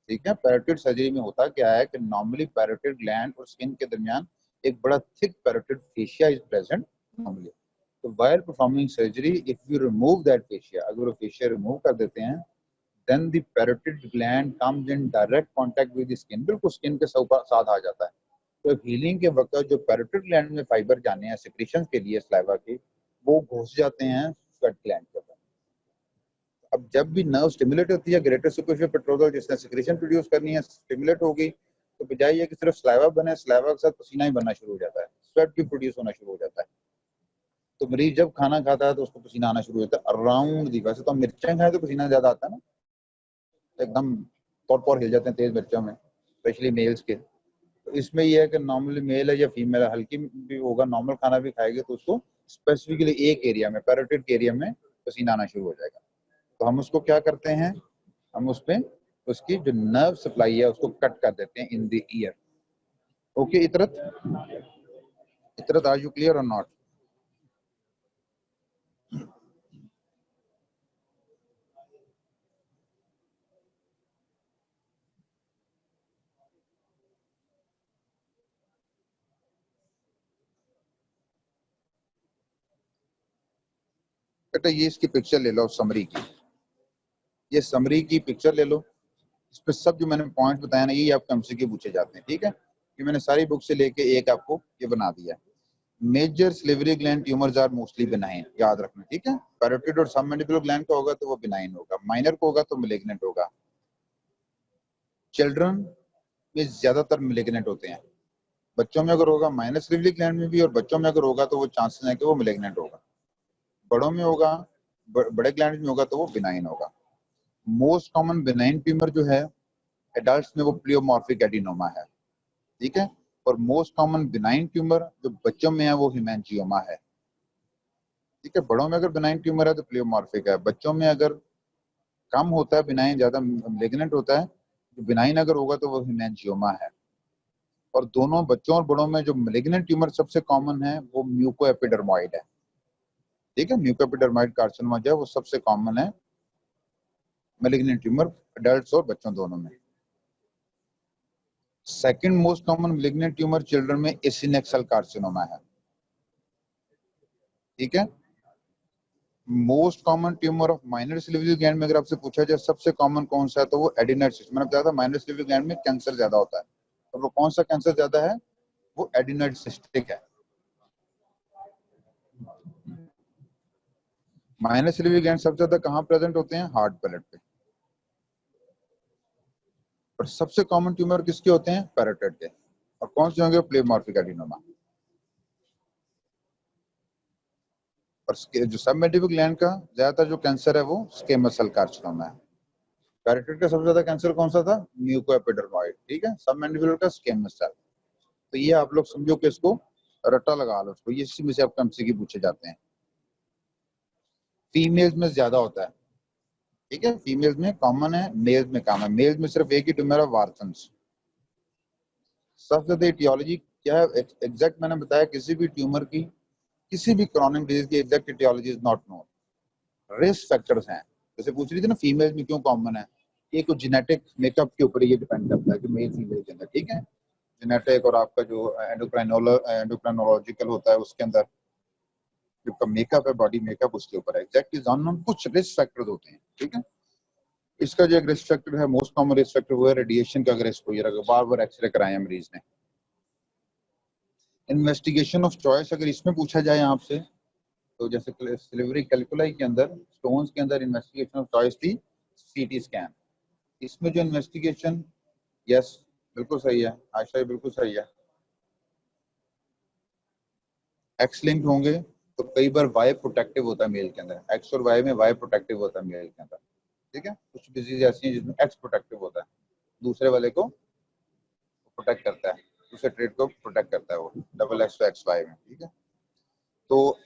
Speaker 1: ठीक है। पैरोटिड सर्जरी में होता क्या है कि नॉर्मली पैरोटिड ग्लैंड और स्किन के दरमियान एक बड़ा thick parotid fascia is present normally. तो while performing surgery if you remove that fascia, अगर वो फेशिया रिमूव कर देते हैं, then the parotid gland comes in direct contact with the skin, बिल्कुल स्किन के साथ आ जाता है। तो हीलिंग के वक्त जो पैरोटिड ग्लैंड में फाइबर जाने हैं सिक्रीशन के लिए स्लाइवा के, वो घुस जाते हैं स्वेट ग्लैंड के अंदर। अब जब भी नर्व स्टिमुलेट होती है, ग्रेटर सुपरफिशियल पेट्रोल जिसने सिक्रीशन प्रोड्यूस करनी है स्टिमुलेट होगी, तो बजाय ये कि सिर्फ स्लाइवा बने, स्लाइवा के साथ पसीना ही बनना शुरू हो जाता है, स्वेट भी प्रोड्यूस होना शुरू हो जाता है। तो मरीज जब खाना खाता है तो उसको पसीना आना शुरू हो जाता है अराउंड दी। वैसे तो हम मिर्चें खाए तो पसीना ज्यादा आता है ना, एकदम पौर हिल जाते हैं तेज मिर्चों में, स्पेशली मेल्स के। तो इसमें यह है कि नॉर्मली मेल है या फीमेल है, हल्की भी होगा, नॉर्मल खाना भी खाएगा तो उसको स्पेसिफिकली एक एरिया में, पैरोटिड के एरिया में पसीना आना शुरू हो जाएगा। तो हम उसको क्या करते हैं, हम उस पे उसकी जो नर्व सप्लाई है उसको कट कर देते हैं in the ear. Okay Itrat, Itrat are you clear और नॉट? बेटा ये इसकी पिक्चर ले लो समरी की, ये समरी की पिक्चर ले लो। इस पे सब जो मैंने पॉइंट बताया ना, ये आपको एमसीक्यू पूछे जाते हैं, ठीक है। ये मैंने सारी बुक से लेके एक आपको ये बना दिया है। Major salivary gland tumours are mostly benign, याद रखना, ठीक है। पैरोटिड और सबमैंडिबुलर ग्लैंड का होगा तो वो बिनाइन होगा, माइनर को होगा तो मैलिग्नेंट होगा। चिल्ड्रन में ज्यादातर मैलिग्नेंट होते हैं, बच्चों में अगर होगा माइनस सिलिवरी ग्लैंड में भी, और बच्चों में अगर होगा तो वो चांसेस है कि वो मैलिग्नेंट होगा। बड़ों में होगा, बड़े ग्लैंड में होगा तो वो बिनाइन होगा। मोस्ट कॉमन बिनाइन ट्यूमर जो है एडल्ट्स में वो प्लियोमॉर्फिक एडिनोमा है, ठीक है। और मोस्ट कॉमन बिनाइन ट्यूमर जो बच्चों में है वो हेमेंजियोमा है, ठीक है। बड़ों में अगर बिनाइन ट्यूमर है तो प्लियोमॉर्फिक है, बच्चों में अगर कम होता है बिनाइन, ज्यादा मेलिग्नेंट होता है, तो बिनाइन अगर होगा तो वो हेमेंजियोमा है। और दोनों बच्चों और बड़ों में जो मेलिग्नेंट ट्यूमर सबसे कॉमन है वो म्यूकोएपिडर्मॉइड है, ठीक है। म्यूकोएपिडर्मॉइड कार्सिनोमा जो है वो सबसे कॉमन है मेलिग्नेंट ट्यूमर एडल्ट्स और बच्चों दोनों में। Second most common malignant tumour children में एसिनेक सेल कार्सिनोमा है, ठीक है। Most common tumour of minor salivary gland में अगर आपसे पूछा जाए सबसे कॉमन कौन सा है तो वो एडिनोइड सिस्ट, मैंने बताया था माइनर सिलिव्री ग्लैंड में कैंसर ज्यादा होता है, और वो कौन सा कैंसर ज्यादा है, वो एडिनोइड सिस्टिक है। माइनर सिलिव्री ग्लैंड सबसे ज्यादा कहाँ प्रेजेंट होते हैं, हार्ट पैलेट पे। और सबसे कॉमन ट्यूमर किसके होते हैं, पैरोटिड के। और कौन से होंगे, प्लियोमॉर्फिक एडिनोमा। और जो सबमेंडिबल ग्लैंड का ज्यादातर जो कैंसर है वो स्क्वेमस सेल कार्सिनोमा है। पैरोटिड का सबसे ज्यादा कैंसर कौन सा था, म्यूकोएपिडर्मॉइड, ठीक है। सबमेंडिबुलर का स्क्वेमस सेल। तो ये आप लोग समझो कि इसको रट्टा लगा लो उसको, ये इसी में से आपको एमसीक्यू पूछे जाते हैं। फीमेल्स में ज्यादा होता है, ठीक है। फीमेल्स में कॉमन है, मेल्स में कम है। मेल्स में सिर्फ एक ही ट्यूमर है, वार्सन्स। सबसे ज्यादा इटियोलॉजी क्या है एग्जैक्ट मैंने बताया, किसी भी ट्यूमर की, किसी भी क्रॉनिक डिजीज की exact aetiology is not known. Risk factors हैं, जैसे पूछ रही थी ना फीमेल्स में क्यों कॉमन है, ये कुछ जेनेटिक मेकअप के ऊपर ये डिपेंड करता है कि मेल फीमेल के अंदर, ठीक है। जेनेटिक और आपका जो एंडोक्राइनोलॉजिकल होता है उसके अंदर जो मेकअप है, बॉडी मेकअप, उसके ऊपर है एग्जैक्टली जानना। कुछ रिस्क फैक्टर्स होते हैं, ठीक है। इसका जो एक रिस्क फैक्टर है, मोस्ट कॉमन रिस्क फैक्टर वो है रेडिएशन का। अगर इसको ये बार बार एक्सरे कराया मरीज ने। इन्वेस्टिगेशन ऑफ चॉइस अगर इसमें पूछा जाए आपसे, तो जैसे सिलिवरी कैलकुलाई के अंदर, स्टोन्स के अंदर इन्वेस्टिगेशन ऑफ चॉइस थी सीटी स्कैन। इसमें जो इन्वेस्टिगेशन, यस बिल्कुल सही है आयशा, ये बिल्कुल सही है। एक्स लिंक्ड होंगे तो कई बार वाई प्रोटेक्टिव होता है मेल के अंदर, एक्स और वाई में वाई प्रोटेक्टिव होता है मेल के अंदर, ठीक है। कुछ डिजीज ऐसी हैं जिसमें एक्स प्रोटेक्टिव होता है, दूसरे वाले को प्रोटेक्ट करता है, दूसरे ट्रेड को प्रोटेक्ट करता है, वो डबल एक्स तो एक्स वाई में, ठीक है। तो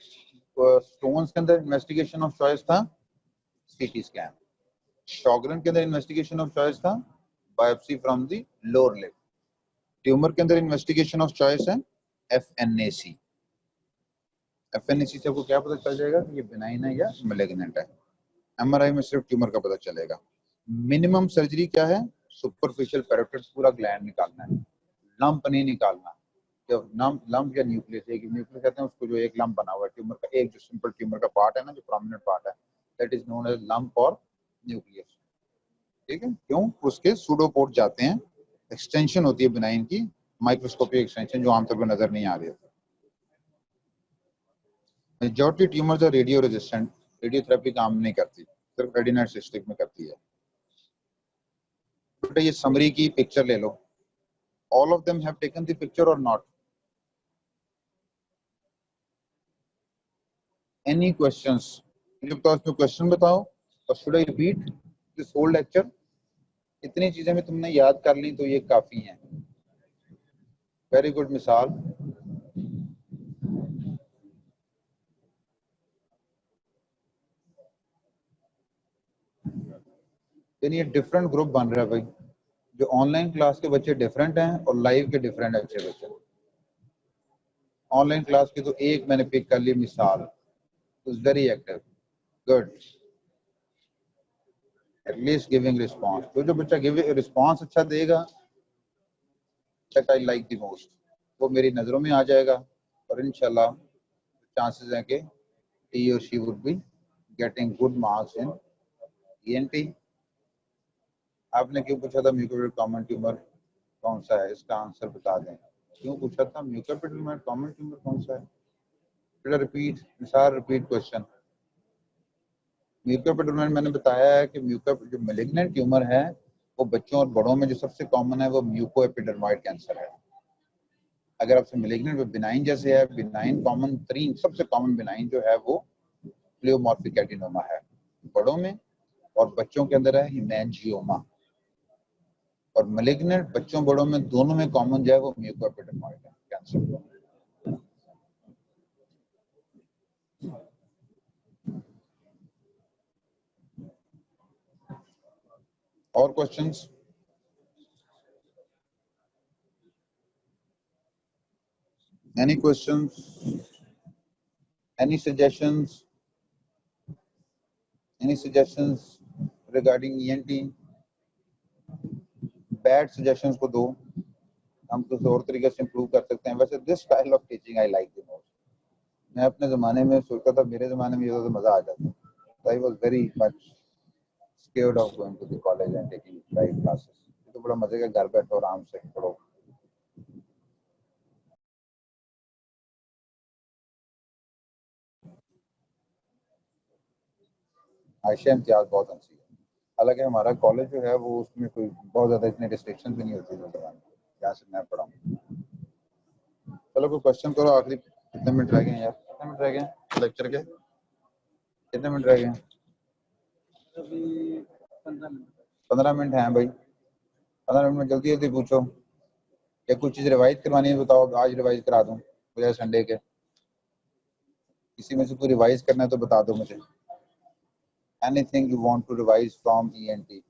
Speaker 1: स्टोन्स के अंदर इन्वेस्टिगेशन ऑफ चॉइस था सीटी स्कैन। शॉगरेन के अंदर इन्वेस्टिगेशन ऑफ चॉइस था biopsy from the lower lip. Tumour के अंदर इन्वेस्टिगेशन ऑफ चॉइस है एफएनएसी। एफएनएसी से आपको क्या पता चल जाएगा कि ये बिनाइन है या मैलिग्नेंट है। एमआरआई में सिर्फ ट्यूमर का पता चलेगा। मिनिमम सर्जरी क्या है, सुपरफिशियल पैरोटिड पूरा ग्लैंड निकालना है, लंप नहीं निकालना। जब लंप या न्यूक्लियस, एक न्यूक्लियस कहते हैं उसको, जो एक लंप बना हुआ है ट्यूमर का, एक जो सिंपल ट्यूमर का पार्ट है ना, जो प्रोमिनेंट पार्ट है, that is known as lump और न्यूक्लियस, ठीक है। क्यों, उसके सूडोपोड जाते हैं, एक्सटेंशन होती है बिनाइन की, माइक्रोस्कोपिक एक्सटेंशन जो आमतौर पर नजर नहीं आ रही है। Majority tumours are radio resistant, radiotherapy काम नहीं करती, सिर्फ एडिनोइड सिस्टिक में करती है। बेटा ये समरी की पिक्चर ले लो, all of them have taken the picture और नॉट, एनी क्वेश्चंस? जब तो उसमें क्वेश्चन बताओ, और should I repeat this whole lecture? इतनी चीजें में तुमने याद कर ली तो ये काफी हैं। वेरी गुड मिसाल। यानी ये डिफरेंट ग्रुप बन रहा है भाई, जो ऑनलाइन क्लास के बच्चे डिफरेंट हैं और लाइव के डिफरेंट अच्छे बच्चे। ऑनलाइन क्लास की तो एक मैंने पिक कर ली मिसाल, very active, good, at least giving response. तो जो बच्चा गिविंग रिस्पॉन्स अच्छा देगा, that I like the most, वो मेरी नजरों में आ जाएगा, और इंशाल्लाह चांसेस हैं कि he or she would be getting good marks in ENT। आपने क्यों पूछा था म्यूकोपिड कॉमन ट्यूमर कौन सा है, इसका आंसर बता दें। क्यों पूछा था म्यूकोपिड में कॉमन ट्यूमर कौन सा है? रिपीट मिसाल, रिपीट क्वेश्चन। म्यूकोपिड में मैंने बताया है कि म्यूकोपिड जो मैलिग्नेंट ट्यूमर है वो बच्चों और बड़ों में जो सबसे कॉमन है वो म्यूकोएपिडर्मॉइड कैंसर है। अगर आपसे मैलिग्नेंट बिनाइन जैसे है, बिनाइन कॉमन सबसे कॉमन बिनाइन जो है वो प्लियोमॉर्फिक एडिनोमा है बड़ों में, और बच्चों के अंदर है हिमेंजियोमा। और मैलिग्नेंट बच्चों बड़ों में दोनों में कॉमन जो है वो म्यूकोएपिडेमॉइड है, कैंसर। और questions? Any questions? Any suggestions? Any suggestions regarding ENT? Bad suggestions को दो, हम कुछ और तरीके से इम्प्रूव कर सकते हैं। वैसे this style of teaching I like the most. मैं अपने ज़माने में सोचता था, मेरे ज़माने में ये तो मज़ा आ जाता। I was very much scared of going to the college and taking live classes. ये तो बड़ा मजे का, घर बैठो आराम से पढ़ो। आयशा इम्तियाज बहुत अच्छी है। हालांकि हमारा कॉलेज जो है वो उसमें कोई बहुत ज़्यादा इतनी रिस्ट्रिक्शन भी नहीं होती है जहाँ से मैं पढ़ा हूँ। चलो कोई क्वेश्चन करो, आखिरी कितने मिनट रह गए हैं यार? कितने मिनट रह गए हैं लेक्चर के? कितने मिनट रह गए हैं? 15 मिनट हैं भाई। 15 मिनट में जल्दी जल्दी पूछो। या कुछ चीज़ रिवाइज करवानी है बताओ, आज रिवाइज करा दूँ बजाय संडे के। किसी में से कोई रिवाइज करना है तो बता दो मुझे। Anything you want to revise from ENT.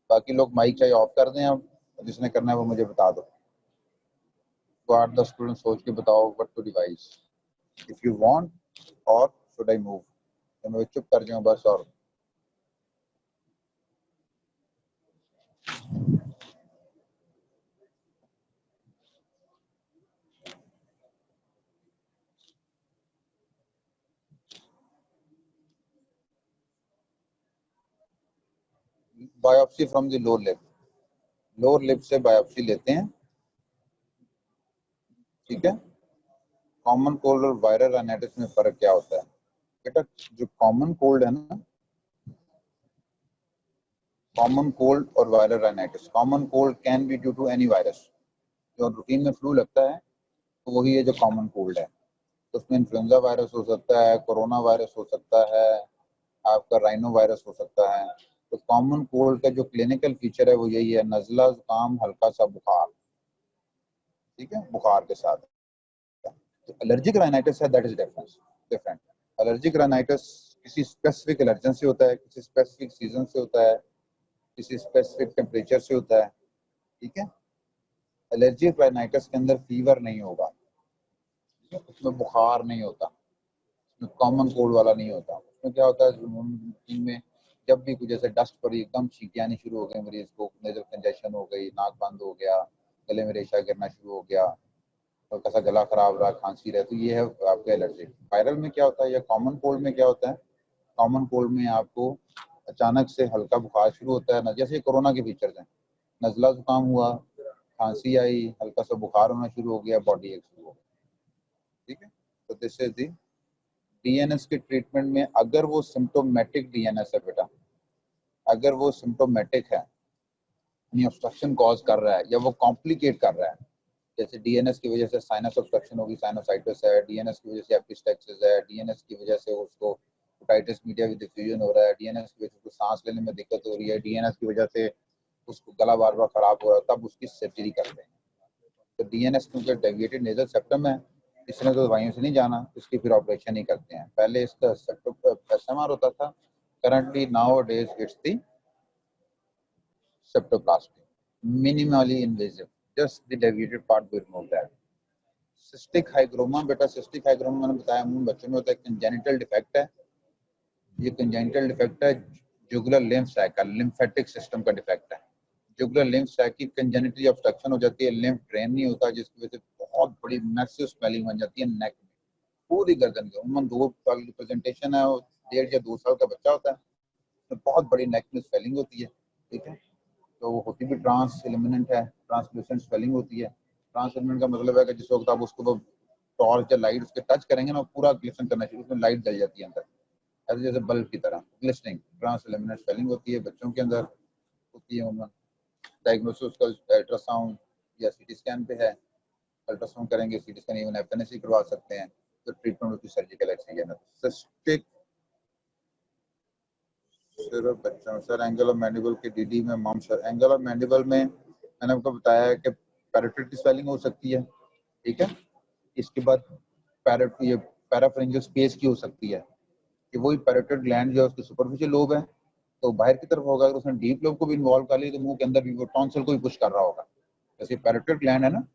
Speaker 1: बाकी लोग माइक चाहे ऑफ कर दें, अब जिसने करना है वो मुझे बता दो। 8-10 स्टूडेंट सोच के बताओ what to revise if you want, और शुड आई मूव? मैं चुप कर जाऊं बस? और biopsy from the lower lip. Lower lip से बायोप्सी लेते हैं, ठीक है। कॉमन कोल्ड और वायरल राइनाइटिस में फर्क क्या होता है बेटा? जो कॉमन कोल्ड है ना, कॉमन कोल्ड और viral rhinitis, common cold can be due to any virus. जो रूटीन में फ्लू लगता है तो वही है जो कॉमन कोल्ड है। तो उसमें इन्फ्लुएंजा वायरस हो सकता है, कोरोना वायरस हो सकता है, आपका राइनो वायरस हो सकता है। तो कॉमन कोल्ड का जो क्लिनिकल फीचर है वो यही है, नजला जुकाम हल्का सा बुखार, ठीक है, बुखार के साथ। तो एलर्जिक राइनाइटिस है, that is different. Allergic rhinitis किसी स्पेसिफिक एलर्जन से होता है, किसी स्पेसिफिक सीजन से होता है, किसी स्पेसिफिक टेम्परेचर से होता है, ठीक है। एलर्जिक राइनाइटिस के अंदर फीवर नहीं होगा, उसमें बुखार नहीं होता, कॉमन कोल्ड वाला नहीं होता। उसमें क्या होता है, इनमें जब भी कुछ जैसे डस्ट पड़ी एकदम छींकें आनी शुरू हो गई, मरीज को नेजल कंजेशन हो गई, नाक बंद हो गया, गले में रेशा गिरना शुरू हो गया, हल्का सा गला खराब रहा, खांसी रहे, तो ये है आपका एलर्जी। वायरल में क्या होता है या कॉमन कोल्ड में क्या होता है? कॉमन कोल्ड में आपको अचानक से हल्का बुखार शुरू होता है ना, जैसे कोरोना के फीचर्स हैं, नजला जुकाम हुआ, खांसी आई, हल्का सा बुखार होना शुरू हो गया, बॉडी एक शुरू हो गया, ठीक है। तो दिस इज दी डीएनएस के ट्रीटमेंट में। अगर वो सिम्टोमेटिक डीएनएस है बेटा, अगर वो सिम्टोमेटिक है यानी ऑब्स्ट्रक्शन कॉज कर रहा है या वो कॉम्प्लिकेट कर रहा है, जैसे डीएनएस की वजह से साइनस ऑब्स्ट्रक्शन होगी, साइनोसाइटिस है, डीएनएस की वजह से एपिस्टेक्सिस है, डीएनएस की वजह से उसको ओटाइटिस मीडिया विद डिफ्यूजन हो रहा है, डीएनएस की वजह से उसको सांस लेने में दिक्कत हो रही है, डीएनएस की वजह से उसको गला बार बार खराब हो रहा है, तब उसकी सर्जरी करते हैं। तो डीएनएस क्योंकि डेविएटेड नेजल सेप्टम है, इसने तो दवाइयों से नहीं जाना, इसकी फिर ऑपरेशन ही करते हैं। पहले इसका एसएमआर होता था, currently now days it's the septoplasty, minimally invasive, just the deviated part we remove that. Cystic hygroma बेटा, सिस्टिक हाइग्रोमा मैंने बताया अमूमन बच्चों में होता है, कंजेनिटल डिफेक्ट है। ये कंजेनिटल डिफेक्ट है जुगुलर लिम्फ सैक का, लिम्फेटिक सिस्टम का डिफेक्ट है। जुगुलर लिम्फ सैक की कंजेनिटली ऑब्स्ट्रक्शन हो जाती है, लिम्फ ड्रेन नहीं होता, जिसकी वजह से बहुत बड़ी मैसिव स्वेलिंग बन जाती है नेक में, पूरी गर्दन के। उमूमन 2 साल की प्रेजेंटेशन है, 1.5 या 2 साल का बच्चा होता है, तो बहुत बड़ी नेक में स्वेलिंग होती है, ठीक है। तो वो होती भी ट्रांस एलिमिनेंट है, ट्रांसलूसेंट स्वेलिंग होती है। ट्रांस एलिमिनेंट का मतलब है कि जिस वक्त आप उसको टॉर्च या लाइट उसके टच करेंगे ना, पूरा ग्लिसन करना शुरू, उसमें लाइट जल जाती है अंदर, ऐसे जैसे बल्ब की तरह ग्लिस्टनिंग। ट्रांस एलिमिनेंट स्वेलिंग होती है, बच्चों के अंदर होती है। उम्र डायग्नोसिस का अल्ट्रासाउंड या सीटी स्कैन पे है, अल्ट्रासाउंड करेंगे, सीटी स्कैन, इवन एफएनएसी करवा सकते हैं। तो ट्रीटमेंट होती है सर्जिकल एक्सचेंज। सिस्टिक सिर्फ बच्चों सर एंगल ऑफ मैंडिबल के डीडी में mom sir angle of mandible में मैंने आपको बताया है कि पैरोटिड की स्वेलिंग हो सकती है, ठीक है। इसके बाद ये पैराफ्रिंजियल स्पेस की हो सकती है कि वही पैरोटिड ग्लैंड जो है उसकी सुपरफिशियल लोब है तो बाहर की तरफ होगा, अगर उसने डीप लोब को भी इन्वॉल्व कर लिया तो मुंह के अंदर भी वो टॉन्सिल को भी पुश कर रहा होगा। जैसे पैरोटिड ग्लैंड है ना,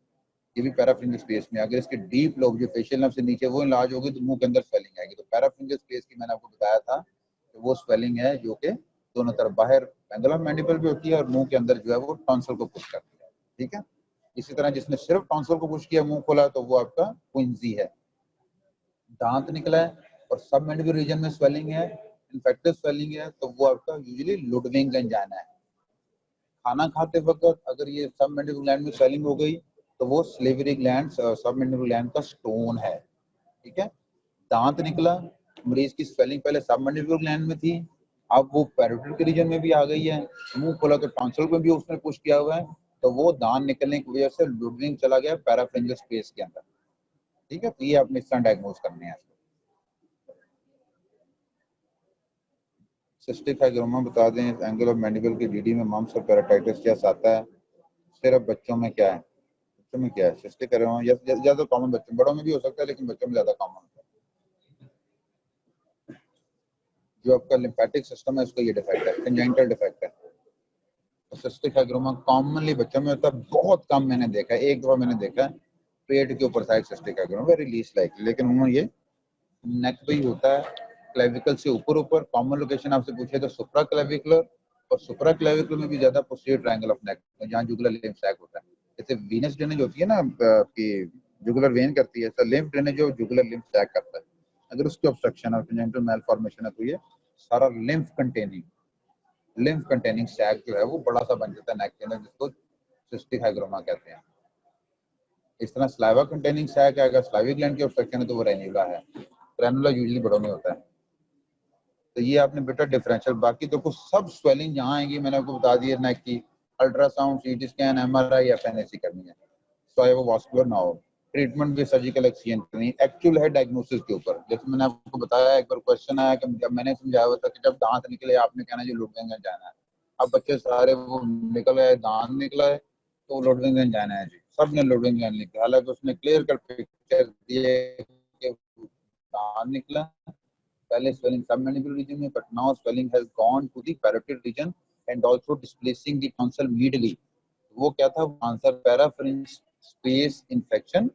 Speaker 1: ये भी पैराफ्रिंजियल स्पेस में, अगर इसके डीप लोब जो फेशियल नर्व से नीचे वो इलाज होगी तो मुंह के अंदर स्वेलिंग आएगी। तो पैराफ्रिंजियल स्पेस की मैंने आपको बताया था कि वो स्वेलिंग है जो कि दोनों तरफ बाहर एंगल ऑफ मैंडिबल भी होती है और मुंह के अंदर जो है वो टॉन्सिल को पुश करती है, ठीक है। इसी तरह जिसने सिर्फ टॉन्सिल को पुश किया मुंह खोला तो वो आपका क्विंजी है। दांत निकला है और सब मैंडिबल रीजन में स्वेलिंग है, इन्फेक्टिव स्वेलिंग है, तो वो आपका यूजुअली लुडविंग एंजाइना है। खाना खाते वक्त अगर ये सब मैंडिबल ग्लैंड में स्वेलिंग हो गई तो वो स्लिवरी ग्लैंड सब मैंडिबल ग्लैंड का स्टोन है, ठीक है। दांत निकला, मरीज की स्वेलिंग पहले सब मैंडिबल ग्लैंड में थी, अब वो पैरोटिड के रीजन में भी आ गई है, मुंह खोला तो टॉन्सिल में भी उसने पुश किया हुआ है, तो वो दांत निकलने की वजह से लुडविंग चला गया पैराफ्रिंजियल स्पेस के अंदर, ठीक है। तो ये आपने इस तरह डायग्नोज करने हैं। सिस्टिक फाइब्रोमा बता दें, एंगल ऑफ मैंडिबल की डीडी में मम्स और पेराटाइटिस जैसा आता है, सिर्फ बच्चों में क्या है? बच्चों में क्या है? सिस्टिक फाइब्रोमा ज्यादा कॉमन बच्चों, बड़ों में भी हो सकता है लेकिन बच्चों में ज्यादा कॉमन होता है। जो आपका लिम्फेटिक सिस्टम है उसका ये डिफेक्ट है, कंजेनिटल डिफेक्ट है। तो सिस्टिक फाइब्रोमा कॉमनली बच्चों में होता है, बहुत कम मैंने देखा है, एक दफा मैंने देखा है पेट के ऊपर side cystic fibroma, very least likely, लेकिन उन्होंने ये नेक पे ही होता है, क्लेविकल से ऊपर ऊपर। कॉमन लोकेशन आपसे पूछे तो सुप्रा क्लेविकुलर, और सुप्रा क्लेविकुलर में भी ज्यादा पोस्टीरियर ट्रायंगल ऑफ नेक जहाँ जुगुलर लिम्फ सैक होता है। जैसे वीनस ड्रेनेज होती है ना कि जुगुलर वेन करती है, तो लिम्फ ड्रेनेज जो जुगुलर लिम्फ सैक करता है, अगर उसकी ऑब्स्ट्रक्शन और कंजेनिटल मैलफॉर्मेशन है तो ये सारा लिम्फ कंटेनिंग सैक जो है वो बड़ा सा बन जाता है नेक के अंदर, जिसको सिस्टिक हाइग्रोमा कहते हैं। इस तरह स्लाइवा कंटेनिंग सैक है, अगर स्लाइविक ग्लैंड की ऑब्स्ट्रक्शन है तो वो रेन्यूला है। रेनुला यूजुअली बड़ों में होता है। तो ये आपने बेटा डिफरेंशियल, बाकी तो कुछ सब स्वेलिंग जहाँ आएंगी मैंने आपको बता दिया नेक की, ultrasound, CT scan, MRI, FNAC करनी है, चाहे वो वास्कुलर ना हो। ट्रीटमेंट भी सर्जिकल एक्सचेंज करनी है, एक्चुअल है डायग्नोसिस के ऊपर। जैसे मैंने आपको बताया, एक बार क्वेश्चन आया कि जब मैंने समझाया हुआ था कि जब दांत निकले आपने कहना जो लुडविंग एंजाइना है। अब बच्चे सारे वो निकल आए, दांत निकला है तो लुडविंग एंजाइना है जी, सब ने लुडविंग एंजाइना लिखा, हालांकि उसने क्लियर कर पिक्चर दिए कि दांत निकला पहले swelling submandibular region में, but now swelling has gone to the parotid region and also displacing the tonsil medially. वो क्या था answer? Parapharyngeal space infection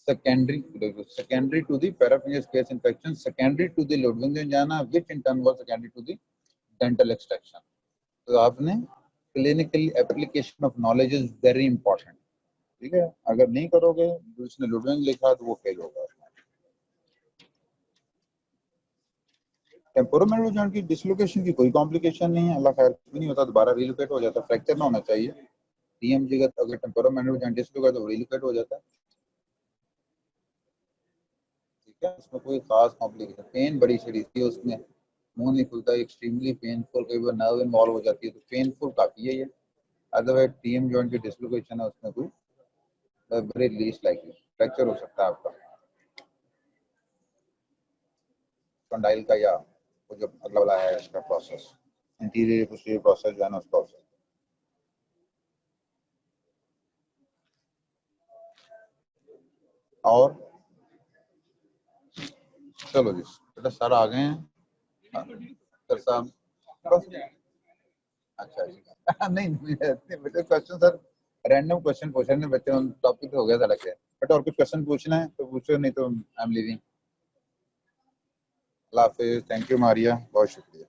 Speaker 1: secondary to the parapharyngeal space infection, secondary to the Ludwig angina, which in turn was secondary to the dental extraction. तो आपने clinical application of knowledge is very important, ठीक है। अगर नहीं करोगे, जिसने Ludwig लिखा तो वो फेल होगा। टेम्पोरोमैंडिबल जॉइंट की डिसलोकेशन की कोई कॉम्प्लिकेशन नहीं है, अल्लाह खैर भी नहीं होता, दोबारा रिलोकेट हो जाता है, फ्रैक्चर ना होना चाहिए। टीएमजी का अगर टेम्पोरोमैंडिबल जॉइंट डिसलोकेट तो रिलोकेट हो जाता है, ठीक है। उसमें कोई खास कॉम्प्लिकेशन, पेन बड़ी शरीर थी उसमें, मुंह नहीं खुलता, एक्सट्रीमली पेनफुल, कई बार नर्व इन्वॉल्व हो जाती है तो पेनफुल काफी है ये। अदरवाइज टीएम जॉइंट की डिसलोकेशन है उसमें कोई वेरी लीस्ट लाइकली फ्रैक्चर हो सकता है आपका कंडाइल का, या वो जो अगला वाला है इसका प्रोसेस, इंटीरियर पोस्टीरियर प्रोसेस जो है ना उसका। और चलो जी बेटा सर आ गए हैं, सर साहब बस। अच्छा अच्छा नहीं बेटे क्वेश्चन सर रैंडम क्वेश्चन पूछ रहे हैं बच्चे, टॉपिक हो गया था लगे, बट और कुछ क्वेश्चन पूछना है तो पूछो, नहीं तो I am leaving. Allah Hafiz, thank you Maria, बहुत शुक्रिया।